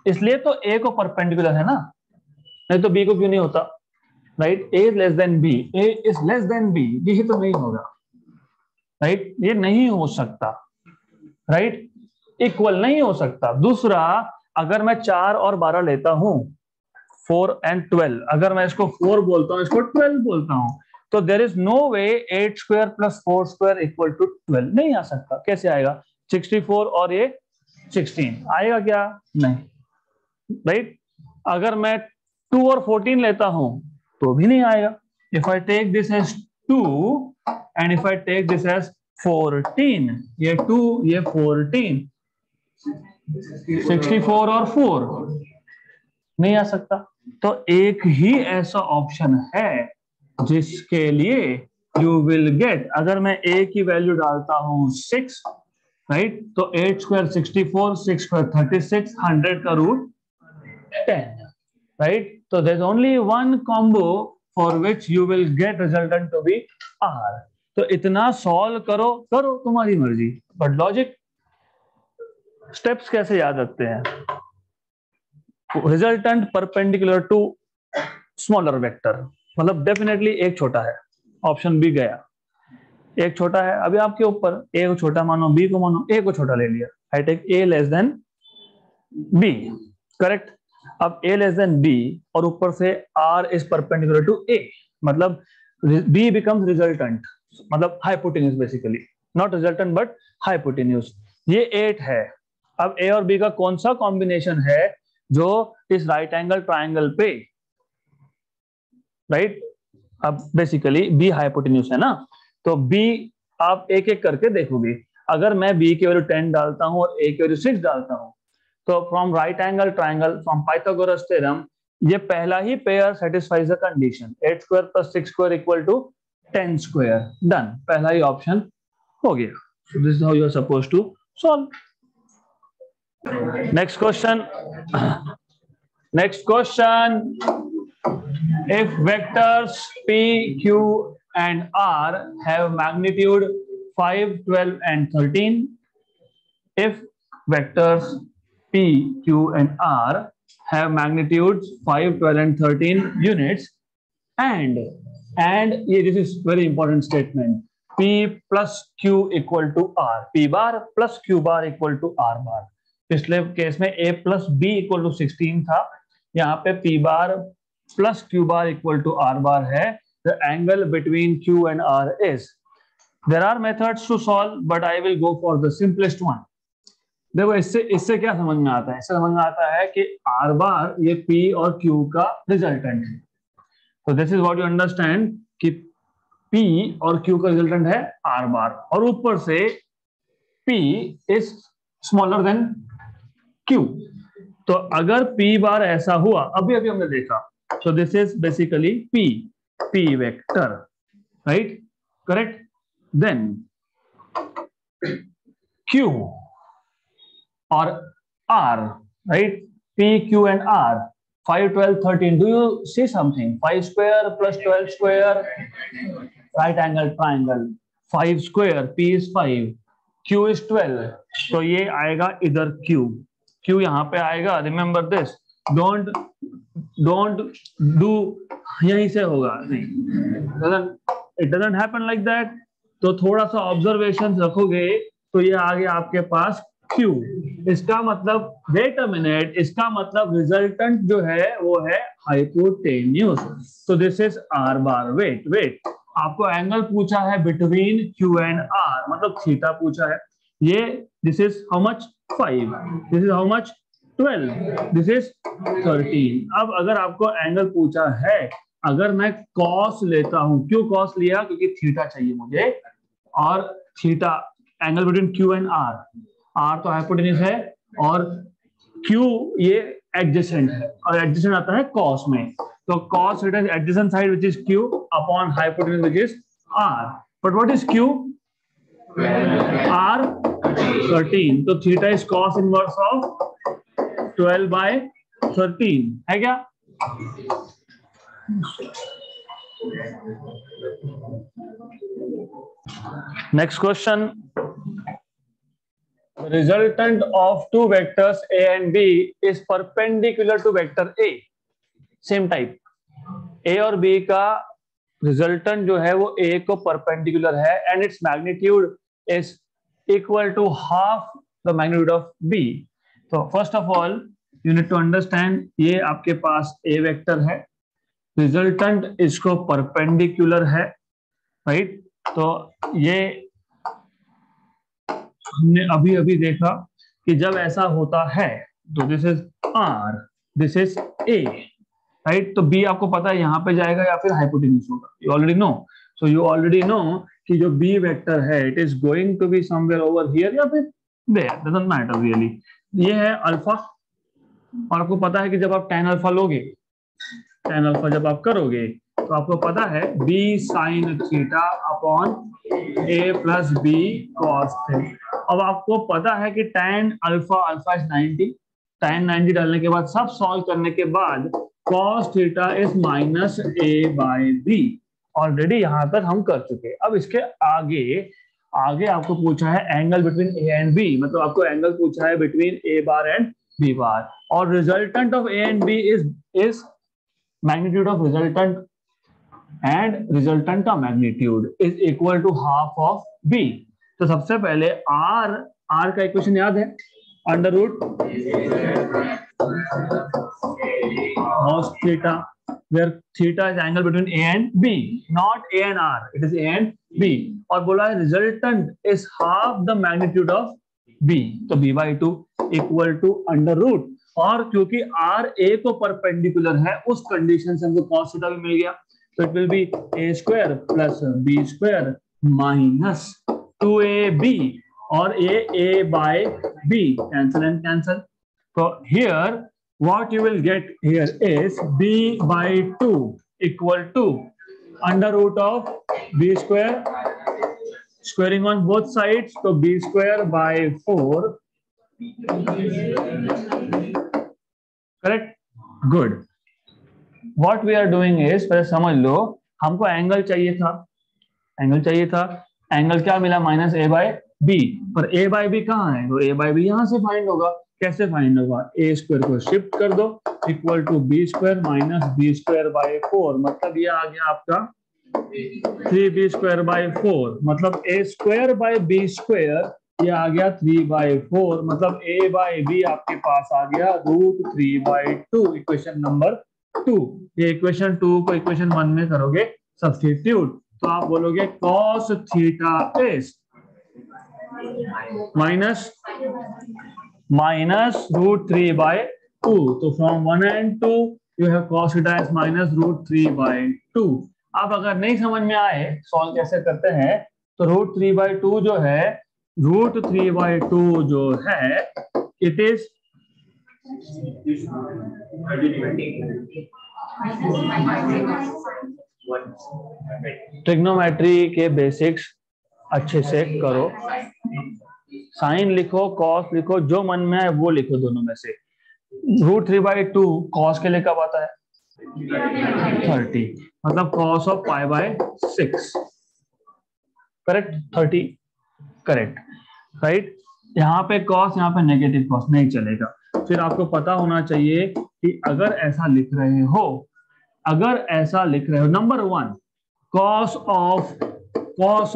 इसलिए तो A को परपेंडिकुलर है ना, नहीं तो B को क्यों नहीं होता, right? A is less than B, A is less than B, ये तो नहीं होगा, राइट? ये नहीं हो सकता, राइट? इक्वल नहीं हो सकता। दूसरा, अगर मैं 4 और 12 लेता हूं, 4 and 12, अगर मैं इसको 4 बोलता हूं, इसको 12 बोलता हूं, तो there is no way 8 square plus 4 square equal to 12, नहीं आ सकता। कैसे आएगा? 64 और ये 16 आएगा क्या? नहीं, राइट? अगर मैं 2 और 14 लेता हूं तो भी नहीं आएगा। If I take this as 2 and if I take this as 14, ये 2 ये 14, 64 और 4 नहीं आ सकता। तो एक ही ऐसा ऑप्शन है जिसके लिए यू विल गेट, अगर मैं ए की वैल्यू डालता हूं 6, राइट, तो 8 स्क्वायर 64, 6 स्क्वायर 36, 100 का रूट 10, राइट? तो there is only one combo for which you will get resultant to be R. तो इतना सॉल्व करो तुम्हारी मर्जी, बट लॉजिक स्टेप्स कैसे याद रखते हैं? Resultant perpendicular to smaller vector, मतलब डेफिनेटली एक छोटा है, ऑप्शन बी गया, एक छोटा है। अभी आपके ऊपर, ए को छोटा मानो, बी को मानो, ए को छोटा ले लिया, I take A less than B, correct? अब ए लेस देन बी और ऊपर से R is perpendicular to A, मतलब बी बिकम्स रिजल्टेंट, मतलब hypotenuse, basically not resultant but hypotenuse. ये 8 है। अब ए और बी का कौन सा कॉम्बिनेशन है जो इस राइट एंगल ट्राइंगल पे, राइट? अब बेसिकली बी हाइपोटेन्यूज है ना, तो बी आप एक एक करके देखोगे। अगर मैं बी की वैल्यू 10 डालता हूं और ए की वैल्यू 6 डालता हूं, तो from right angle triangle, from Pythagoras theorem, ये पहला ही pair satisfies the condition 8 square plus 6 square equal to 10 square. Done. पहला ही ऑप्शन हो गया. So this is how you are supposed to solve. Next question. Next question. If vectors P, Q, and R have magnitude 5, 12, and 13, if vectors P, Q, and R have magnitudes 5, 12, and 13 units, and yeah, this is very important statement. P plus Q equal to R. P bar plus Q bar equal to R bar. पिछले case में A plus B equal to 16 था. यहाँ पे P bar plus Q bar equal to R bar है. The angle between Q and R is. There are methods to solve, but I will go for the simplest one. देखो इससे क्या समझ में आता है? इससे समझ में आता है कि R bar ये P और Q का रिजल्टेंट है. So this is what you understand कि P और Q का रिजल्टेंट है R bar और ऊपर से P is smaller than Q. तो अगर P bar ऐसा हुआ, अभी हमने देखा, so this is basically P vector, right? Correct? Then Q or R, right? P, Q, and R. 5, 12, 13. Do you see something? 5 square plus 12 square, right angle triangle. 5 square, P is 5, Q is 12. तो ये आएगा इधर Q यहाँ पे आएगा. Remember this. Don't do यहीं से होगा नहीं. It doesn't happen like that. तो थोड़ा सा ऑब्जर्वेशन रखोगे तो ये आगे आपके पास Q. इसका मतलब वेट अ मिनट, इसका मतलब रिजल्टेंट जो है वो है हाइपोटेन्यूज. तो this is R bar. Wait आपको एंगल पूछा है बिटवीन Q एंड R, मतलब थीटा पूछा है. ये this is how much 5, this is how much 12, this is 13. अब अगर आपको एंगल पूछा है, अगर मैं कॉस लेता हूं, क्यों कॉस लिया? क्योंकि थीटा चाहिए मुझे, और theta angle between Q and R तो हाइपोटेन्यूज है और Q ये एडजेसेंट है और एडजेसेंट आता है कॉस में. तो cos it is adjacent side which is Q upon hypotenuse which is R. But what is Q? R 13. तो theta is cos inverse of 12 by 13 है क्या? Next question. The resultant of two vectors A and B is perpendicular to vector A. Same type. A और B का resultant जो है वो A को perpendicular है and its magnitude is equal to half the magnitude of B. So first of all, you need to understand ये आपके पास A vector है, resultant इसको perpendicular है, right? तो ये हमने अभी देखा कि जब ऐसा होता है तो this is R, this is A, right? तो B आपको पता है यहाँ पे जाएगा या फिर हाइपोटेन्यूज होगा. You already know. So you already know कि जो B वेक्टर है it is going to be somewhere over here या फिर देयर, डजंट मैटर रियली. ये है अल्फा और आपको पता है कि जब आप tan अल्फा लोगे, tan अल्फा जब आप करोगे तो आपको पता है B sin theta upon A plus B cos theta. अब आपको पता है कि tan अल्फा इज 90, tan 90 डालने के बाद सब सॉल्व करने के बाद cos theta is minus A by B. Already यहां तक हम कर चुके. अब इसके आगे आपको पूछा है angle between A and B, मतलब आपको एंगल पूछा है between A bar and B बार, और resultant of A and B is magnitude of resultant and resultant का magnitude is equal to half of B. तो सबसे पहले R का इक्वेशन याद है, under root cos theta, where theta is angle between A and B, not A and R, it is A and B. और बोला है resultant is half the magnitude of B, तो B/2 equal to under root, और क्योंकि R A को perpendicular है उस condition से हमको cos theta भी मिल गया. So it will be A square plus B square minus 2AB, or A by B, cancel and cancel. So here what you will get here is B/2 equal to under root of B square, squaring on both sides, तो B square by 4, correct, good. What we are doing is, पहले समझ लो, हमको angle चाहिए था, angle चाहिए था, angle क्या मिला, माइनस ए बाय बी, पर ए बाय बी कहाँ है, तो ए बाय बी यहां से फाइंड होगा, कैसे फाइंड होगा, ए स्क्वायर को शिफ्ट कर दो, equal to B square minus B square by 4, मतलब ये आ गया आपका 3b स्क्वायर बाय 4, मतलब ए स्क्वायर बाय बी स्क्वायर, ये आ गया 3/4, मतलब a बाय बी आपके पास आ गया √3/2, इक्वेशन नंबर 2। ये इक्वेशन 2 को इक्वेशन 1 में करोगे सब्स्टिट्यूट, तो आप बोलोगे cos थीटा इज माइनस √3/2, तो from 1 and 2 you have cos theta is minus √3/2। अब अगर नहीं समझ में आए सॉल्व कैसे करते हैं, तो √3/2 जो है, √3/2 जो है, इट इज ट्रिग्नोमेट्री के बेसिक्स अच्छे से करो, साइन लिखो, कॉस लिखो, जो मन में आए वो लिखो, दोनों में से। √3/2 कॉस के लिए कब आता है, 30, मतलब cos of π/6, correct, 30, correct, right. यहाँ पे कॉस, यहाँ पे नेगेटिव कॉस नहीं चलेगा। फिर आपको पता होना चाहिए कि अगर ऐसा लिख रहे हो, अगर ऐसा लिख रहे हो, number 1 cos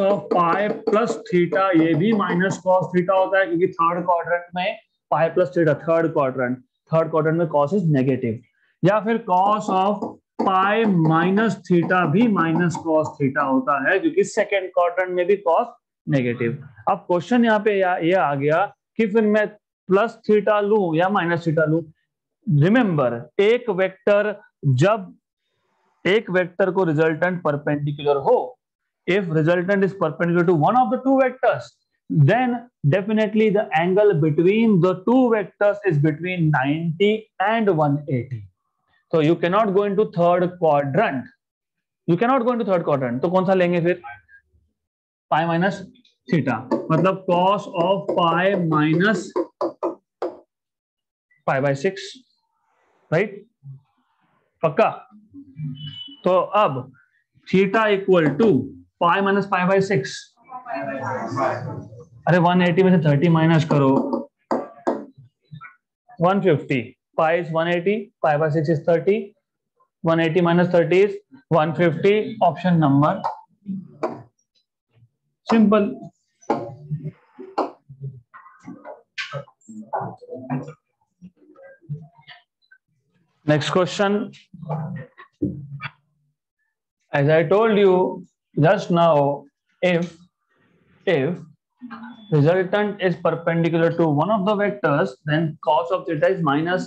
of pi plus theta, ये भी माइनस कॉस थीटा होता है, क्योंकि थर्ड क्वाड्रेंट में pi plus theta, third quadrant में कॉस इज नेगेटिव। या फिर cos of pi minus theta भी माइनस कॉस थीटा होता है, क्योंकि सेकेंड क्वाड्रेंट में भी कॉस नेगेटिव। अब क्वेश्चन यहाँ पे ये आ गया कि फिर मैं प्लस थीटा लूं या माइनस थीटा लूं। रिमेंबर, एक वेक्टर को रिजल्टेंट परपेंडिकुलर हो, if resultant is perpendicular to one of the two vectors, then definitely the angle between the two vectors is between 90 and 180. So you cannot go into third quadrant. तो कौन सा लेंगे फिर, pi minus theta, मतलब cos of pi minus π/6, right, पक्का। तो अब theta equal to pi minus π/6, अरे 180 में से 30 माइनस करो, 150, pi is 180, π/6 is 30, 180 minus 30 is 150, option number, simple. Next question, as I told you just now, if resultant is perpendicular to one of the vectors, then cos of theta is minus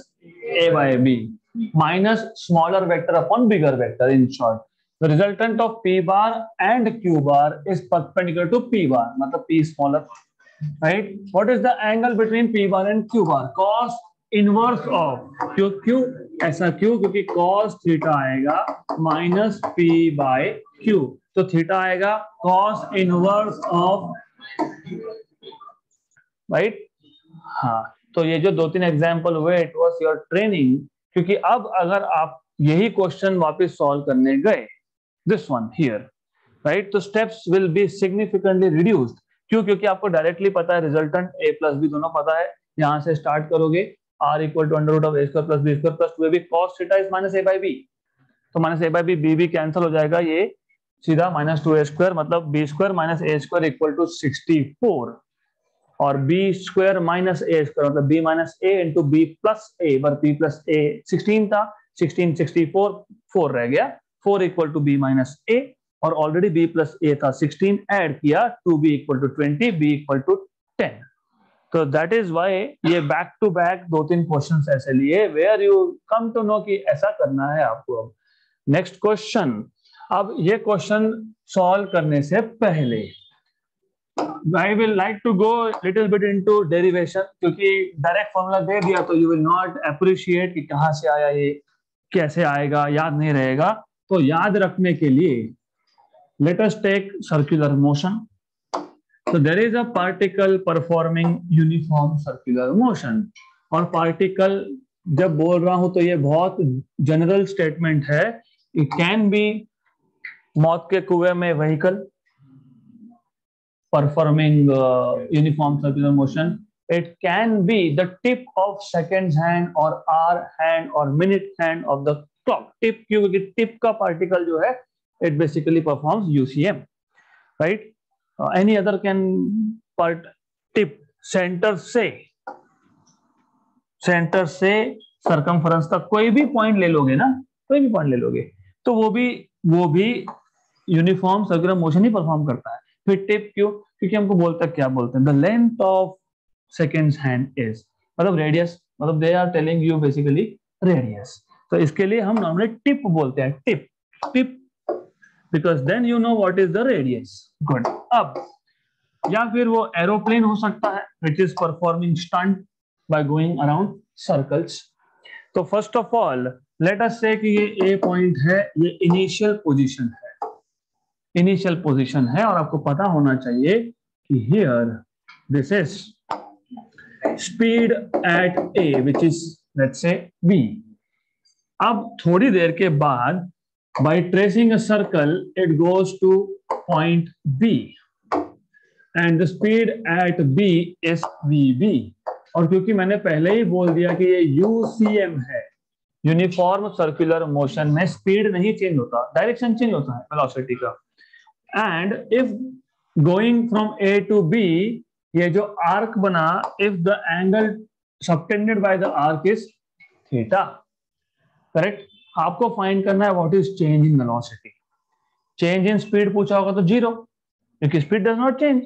a/b, minus smaller vector upon bigger vector. In short, the resultant of p bar and q bar is perpendicular to p bar, मतलब p smaller, right? What is the angle between p bar and q bar? Cos inverse of Q, ऐसा क्यों, क्योंकि cos theta आएगा minus p bye q, तो theta आएगा cos inverse of, right. हाँ, तो ये जो 2-3 एग्जांपल हुए, इट वाज योर ट्रेनिंग, क्योंकि अब अगर आप यही क्वेश्चन वापस सॉल्व करने गए, दिस वन हियर, राइट, तो steps will be significantly reduced. क्यों, क्योंकि आपको डायरेक्टली पता है रिजल्टेंट a प्लस b दोनों पता है, यहां से स्टार्ट करोगे, r equal to under root of a square plus b square plus 2ab, cos theta is minus a/b, तो माइनस a/b, b भी कैंसिल हो जाएगा, ये सीधा माइनस 2a स्क्वायर, मतलब b square minus a square equal to 64, और b square minus a square मतलब b minus a into b plus a, पर b प्लस a 16 था, 16 64, 4 रह गया, 4 equal to b minus a, और ऑलरेडी b प्लस a था 16, add किया 2b equal to 20, b equal to 10। तो that is why ये बैक टू बैक 2-3 क्वेश्चंस ऐसे लिए, where you come to know कि ऐसा करना है आपको। अब नेक्स्ट क्वेश्चन, अब ये क्वेश्चन सॉल्व करने से पहले I will like to go little bit into derivation, क्योंकि डायरेक्ट फॉर्मूला दे दिया तो you will not appreciate कि कहां से आया, ये कैसे आएगा, याद नहीं रहेगा। तो याद रखने के लिए Let us take circular motion. So there is a particle performing uniform circular motion. और पार्टिकल जब बोल रहा हूं तो ये बहुत जनरल स्टेटमेंट है. इट कैन बी मौत के कुएं में vehicle performing uniform circular motion. It can be the tip of second hand or hour hand or minute hand of the clock. Tip क्योंकि tip का particle जो है it basically performs UCM, right? Any other can part tip center से circumference तक कोई भी point ले लोगे ना, कोई भी पॉइंट ले लोगे तो वो भी यूनिफॉर्म सर्कुलर मोशन ही परफॉर्म करता है. फिर टिप क्यों? क्योंकि हमको क्या बोलते हैं the length of second hand is, मतलब रेडियस, मतलब they are telling you basically radius. तो इसके लिए हम नॉर्मली टिप बोलते हैं, tip because then you know what is the radius. Good. अब या फिर वो एरोप्लेन हो सकता है which is performing stunt by going around circles. तो first of all let us say कि ये ए पॉइंट है, ये इनिशियल पोजीशन है और आपको पता होना चाहिए कि here this is speed at A which is let's say v. अब थोड़ी देर के बाद by tracing a circle it goes to point b and the speed at b is vb. और क्योंकि मैंने पहले ही बोल दिया कि ये UCM है, यूनिफॉर्म सर्कुलर मोशन में स्पीड नहीं चेंज होता, डायरेक्शन चेंज होता है वेलोसिटी का. And if going from A to B, ये जो आर्क बना, if the angle subtended by the arc is theta, correct. आपको फाइंड करना है what is change in velocity. Change in speed पूछा होगा तो 0, क्योंकि speed does not change.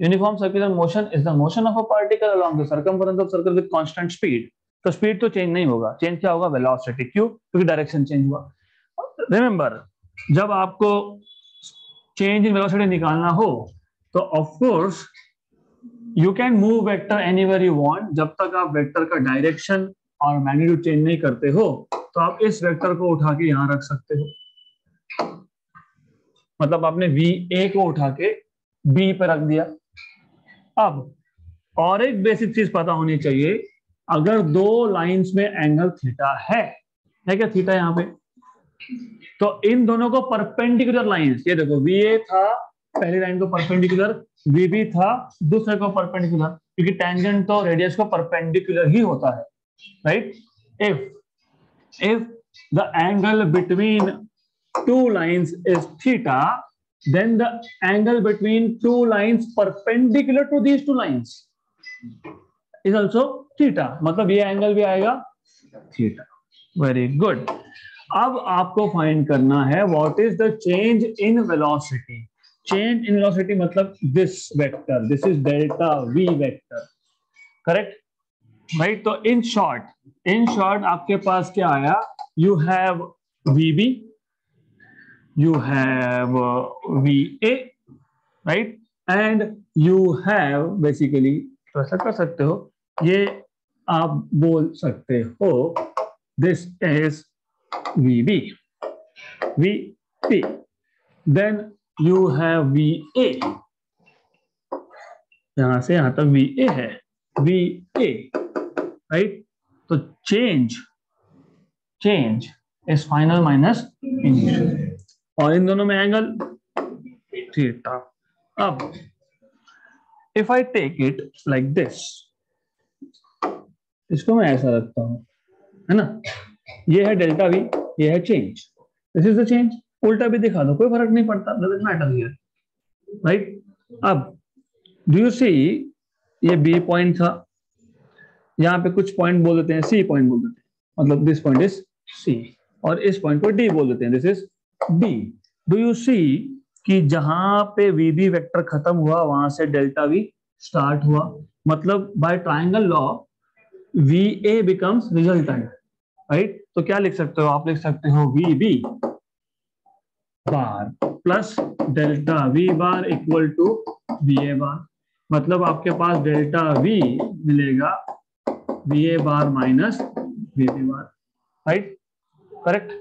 Uniform circular motion is the motion of a particle along the circumference of circle with constant speed. तो speed तो change नहीं होगा, change क्या होगा? वेलोसिटी. क्यों? क्योंकि डायरेक्शन चेंज हुआ. रिमेंबर, जब आपको चेंज इन वेलोसिटी निकालना हो तो of course you can move vector anywhere you want. जब तक आप वेक्टर का डायरेक्शन और मैग्नीट्यूड चेंज नहीं करते हो तो आप इस वेक्टर को उठा के यहां रख सकते हो. मतलब आपने VA को उठा के B पर रख दिया. अब और एक बेसिक चीज पता होनी चाहिए, अगर दो लाइंस में एंगल थीटा है क्या थीटा यहाँ पे, तो इन दोनों को परपेंडिकुलर लाइंस, ये देखो VA था पहली लाइन को परपेंडिकुलर, VB था दूसरे को परपेंडिकुलर, क्योंकि टेंजेंट तो रेडियस को परपेंडिकुलर ही होता है, right. If the angle between two lines is theta, then the angle between two lines perpendicular to these two lines is also theta. मतलब ये एंगल भी आएगा theta. Very good. अब आपको फाइंड करना है what is the change in velocity. Change in velocity मतलब this vector, this is delta v vector, correct, right. तो in short आपके पास क्या आया? You have VB, you have VA, right, and you have basically, तो ऐसा कर सकते हो, ये आप बोल सकते हो this is VB, VP, then you have VA, यहां से यहां तक VA है, VA, right. तो change is final minus initial, और इन दोनों में एंगल थीटा. अब if I take it like this, इसको मैं ऐसा रखता हूं, है ना, ये है डेल्टा वी, ये है change, this is the change. उल्टा भी दिखा दो कोई फर्क नहीं पड़ता, डजंट मैटर हियर, राइट. अब डू यू सी, ये बी पॉइंट था, यहाँ पे कुछ पॉइंट बोल देते हैं सी पॉइंट बोल देते हैं, मतलब दिस पॉइंट इज सी, और इस पॉइंट को डी बोल देते हैं, this is D. Do you see कि जहां पे VB वेक्टर खत्म हुआ वहां से डेल्टा V स्टार्ट हुआ, मतलब by triangle law VA becomes resultant, right. तो क्या लिख सकते हो? आप लिख सकते हो VB bar plus delta V bar equal to VA bar. मतलब आपके पास डेल्टा V मिलेगा VA bar minus VB bar, right, correct.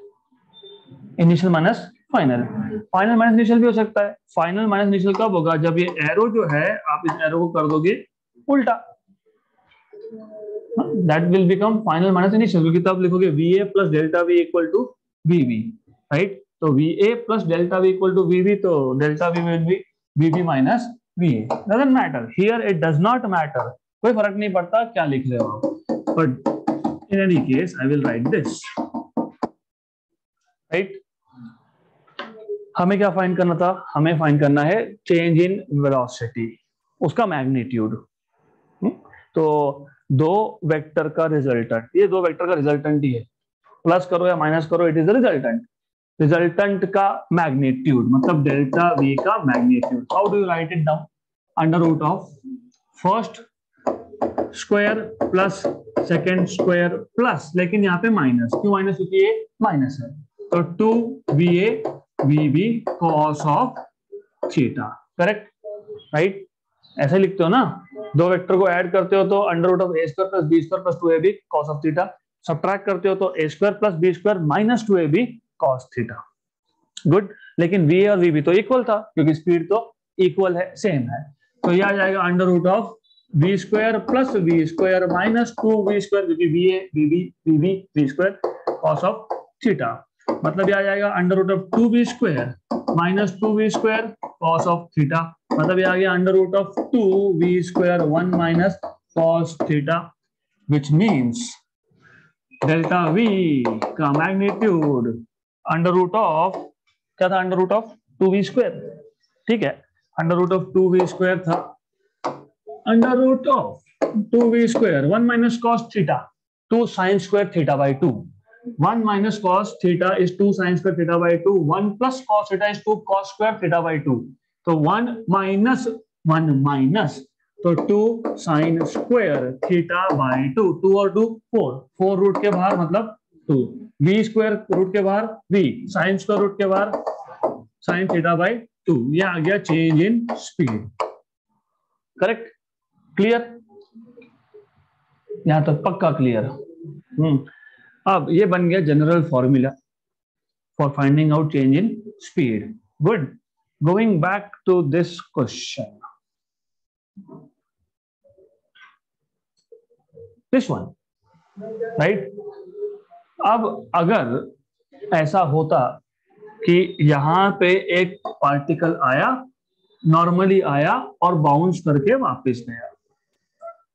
Initial minus final. Final minus initial भी हो सकता है। फाइनल माइनस इनिशियल कब होगा? जब ये एरो जो है आप इस एरो को कर दोगे उल्टा, that will become final minus initial, क्योंकि तब लिखोगे VA plus delta V equal to VB, right? तो VA plus delta V equal to VB, तो delta V will be VB minus VA। Doesn't matter here, it does not matter, कोई फर्क नहीं पड़ता क्या लिख रहे हो आप, but in any case I will write this, right? हमें क्या फाइंड करना था? हमें फाइंड करना है चेंज इन वेलोसिटी, उसका मैग्नीट्यूड। तो दो वेक्टर का रिजल्टेंट, ये दो वेक्टर का रिजल्टेंट ही है, प्लस करो या माइनस करो, it is the resultant. Resultant का मैग्नीट्यूड मतलब डेल्टा V का magnitude. How do you write it down? Under root of first square plus second square plus, लेकिन यहाँ पे माइनस, क्यों माइनस? क्योंकि ये माइनस है, तो 2VA VB cos of theta, correct, right? ऐसे लिखते हो ना, दो वेक्टर को ऐड करते हो तो under root of A square plus B square plus 2AB cos of theta, subtract करते हो तो A square plus B square minus 2AB cos theta. Good, लेकिन VA और VB तो इक्वल था क्योंकि स्पीड तो इक्वल है, सेम है, तो यह आ जाएगा under root of V square plus V square minus 2V square, क्योंकि VA VB VB V square cos of theta, मतलब ये आ जाएगा under root of 2V square minus 2V square cos of theta, मतलब ये आ गया under root of 2V square 1 minus cos theta, which means delta V का magnitude under root of, क्या था? Under root of 2V square, ठीक है, under root of 2V square था, under root of 2V square 1 minus cos theta 2 sin square theta by 2, 1 minus cos theta is 2 sin square theta by 2, 1 plus cos theta is 2 cos square theta by 2, तो 1 minus 1 minus, तो 2 sin square theta by 2, 2 और 2 4, 4 root के बाहर मतलब 2, v square root के बाहर v, sin square root के बाहर sin theta by 2, ये आ गया change in speed, correct? Clear? यहां तक पक्का क्लियर? अब ये बन गया general formula for finding out change in speed. Good, going back to this question, this one, right? अब अगर ऐसा होता कि यहां पे एक पार्टिकल आया, नॉर्मली आया और बाउंस करके वापस गया,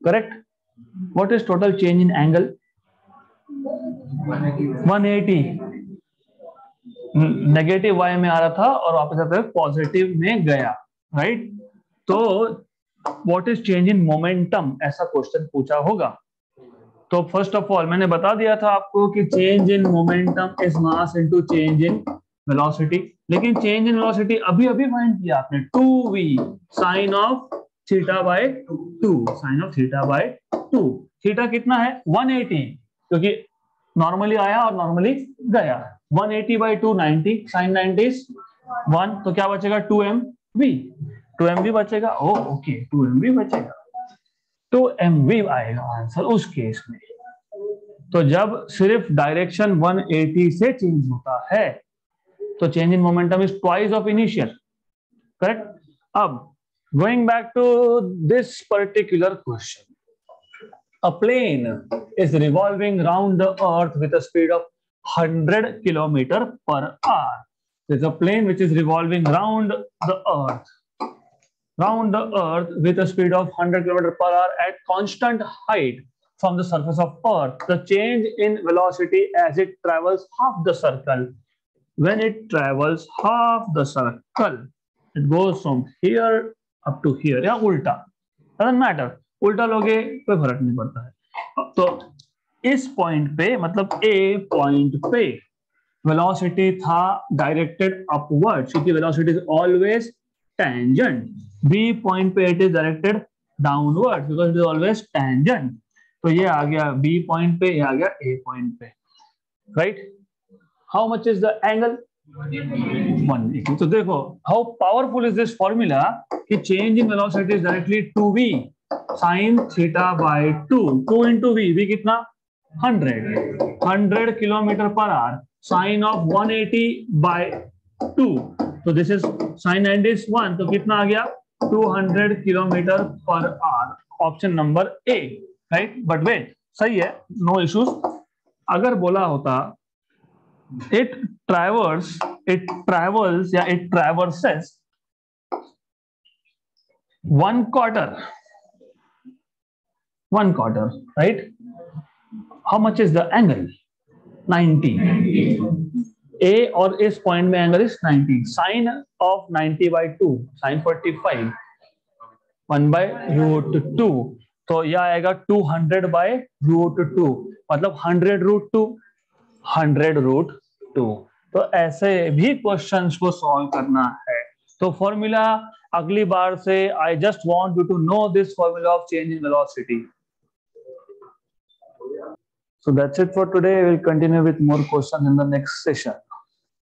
correct? What is total change in angle? 180, negative y में आ रहा था और वापस आते पॉजिटिव में गया, राइट? तो what is change in momentum, ऐसा क्वेश्चन पूछा होगा। तो फर्स्ट ऑफ ऑल मैंने बता दिया था आपको कि change in momentum is mass into change in velocity, लेकिन चेंज इन वेलोसिटी अभी अभी फाइंड किया आपने, 2v sine of theta by 2, sine of theta by 2, theta कितना है? 180, क्योंकि नॉर्मली आया और नॉर्मली गया, 180 बाई 2 90, साइन 90 इज 1, तो क्या बचेगा? 2mv, 2mv बचेगा। ओ ओके, 2mv बचेगा, 2mv आएगा आंसर उस केस में। तो जब सिर्फ डायरेक्शन 180 से चेंज होता है तो change in momentum is twice of initial, correct? अब going back to this particular question, a plane is revolving round the earth with a speed of 100 km per hour. There's a plane which is revolving round the earth with a speed of 100 km per hour at constant height from the surface of earth. The change in velocity as it travels half the circle. When it travels half the circle, it goes from here up to here, या उल्टा, doesn't matter, उल्टा लोगे कोई फर्क नहीं पड़ता है। तो इस पॉइंट पे, मतलब ए पॉइंट पे वेलोसिटी था डायरेक्टेड अपवर्ड, क्योंकि velocity is always tangent. B point पे it is directed downward because it is always tangent. तो ये आ गया बी पॉइंट पे, ये आ गया ए पॉइंट पे, right? How much is the angle? 180। तो देखो how powerful is this formula कि change in velocity is directly 2v sine theta by 2, 2 into v कितना? 100 kilometre per our, sign of 180 bye 2, तो दिस इज साइन 90 इज 1, तो कितना आ गया 200 kilometre per hour, option number A, right. But wait, सही है, no issues. अगर बोला होता इट ट्रैवल्स या it traverses 1/4, right? How much is the angle? 90. A और इस पॉइंट में angle is 90, sine of 90 by 2, sine 45, 1/√2, तो यह आएगा 200/√2, मतलब 100√2, 100√2। तो ऐसे भी क्वेश्चंस को सॉल्व करना है। तो फॉर्मूला अगली बार से, I just want you to know this formula of change in velocity. So that's it for today. We'll continue with more questions in the next session.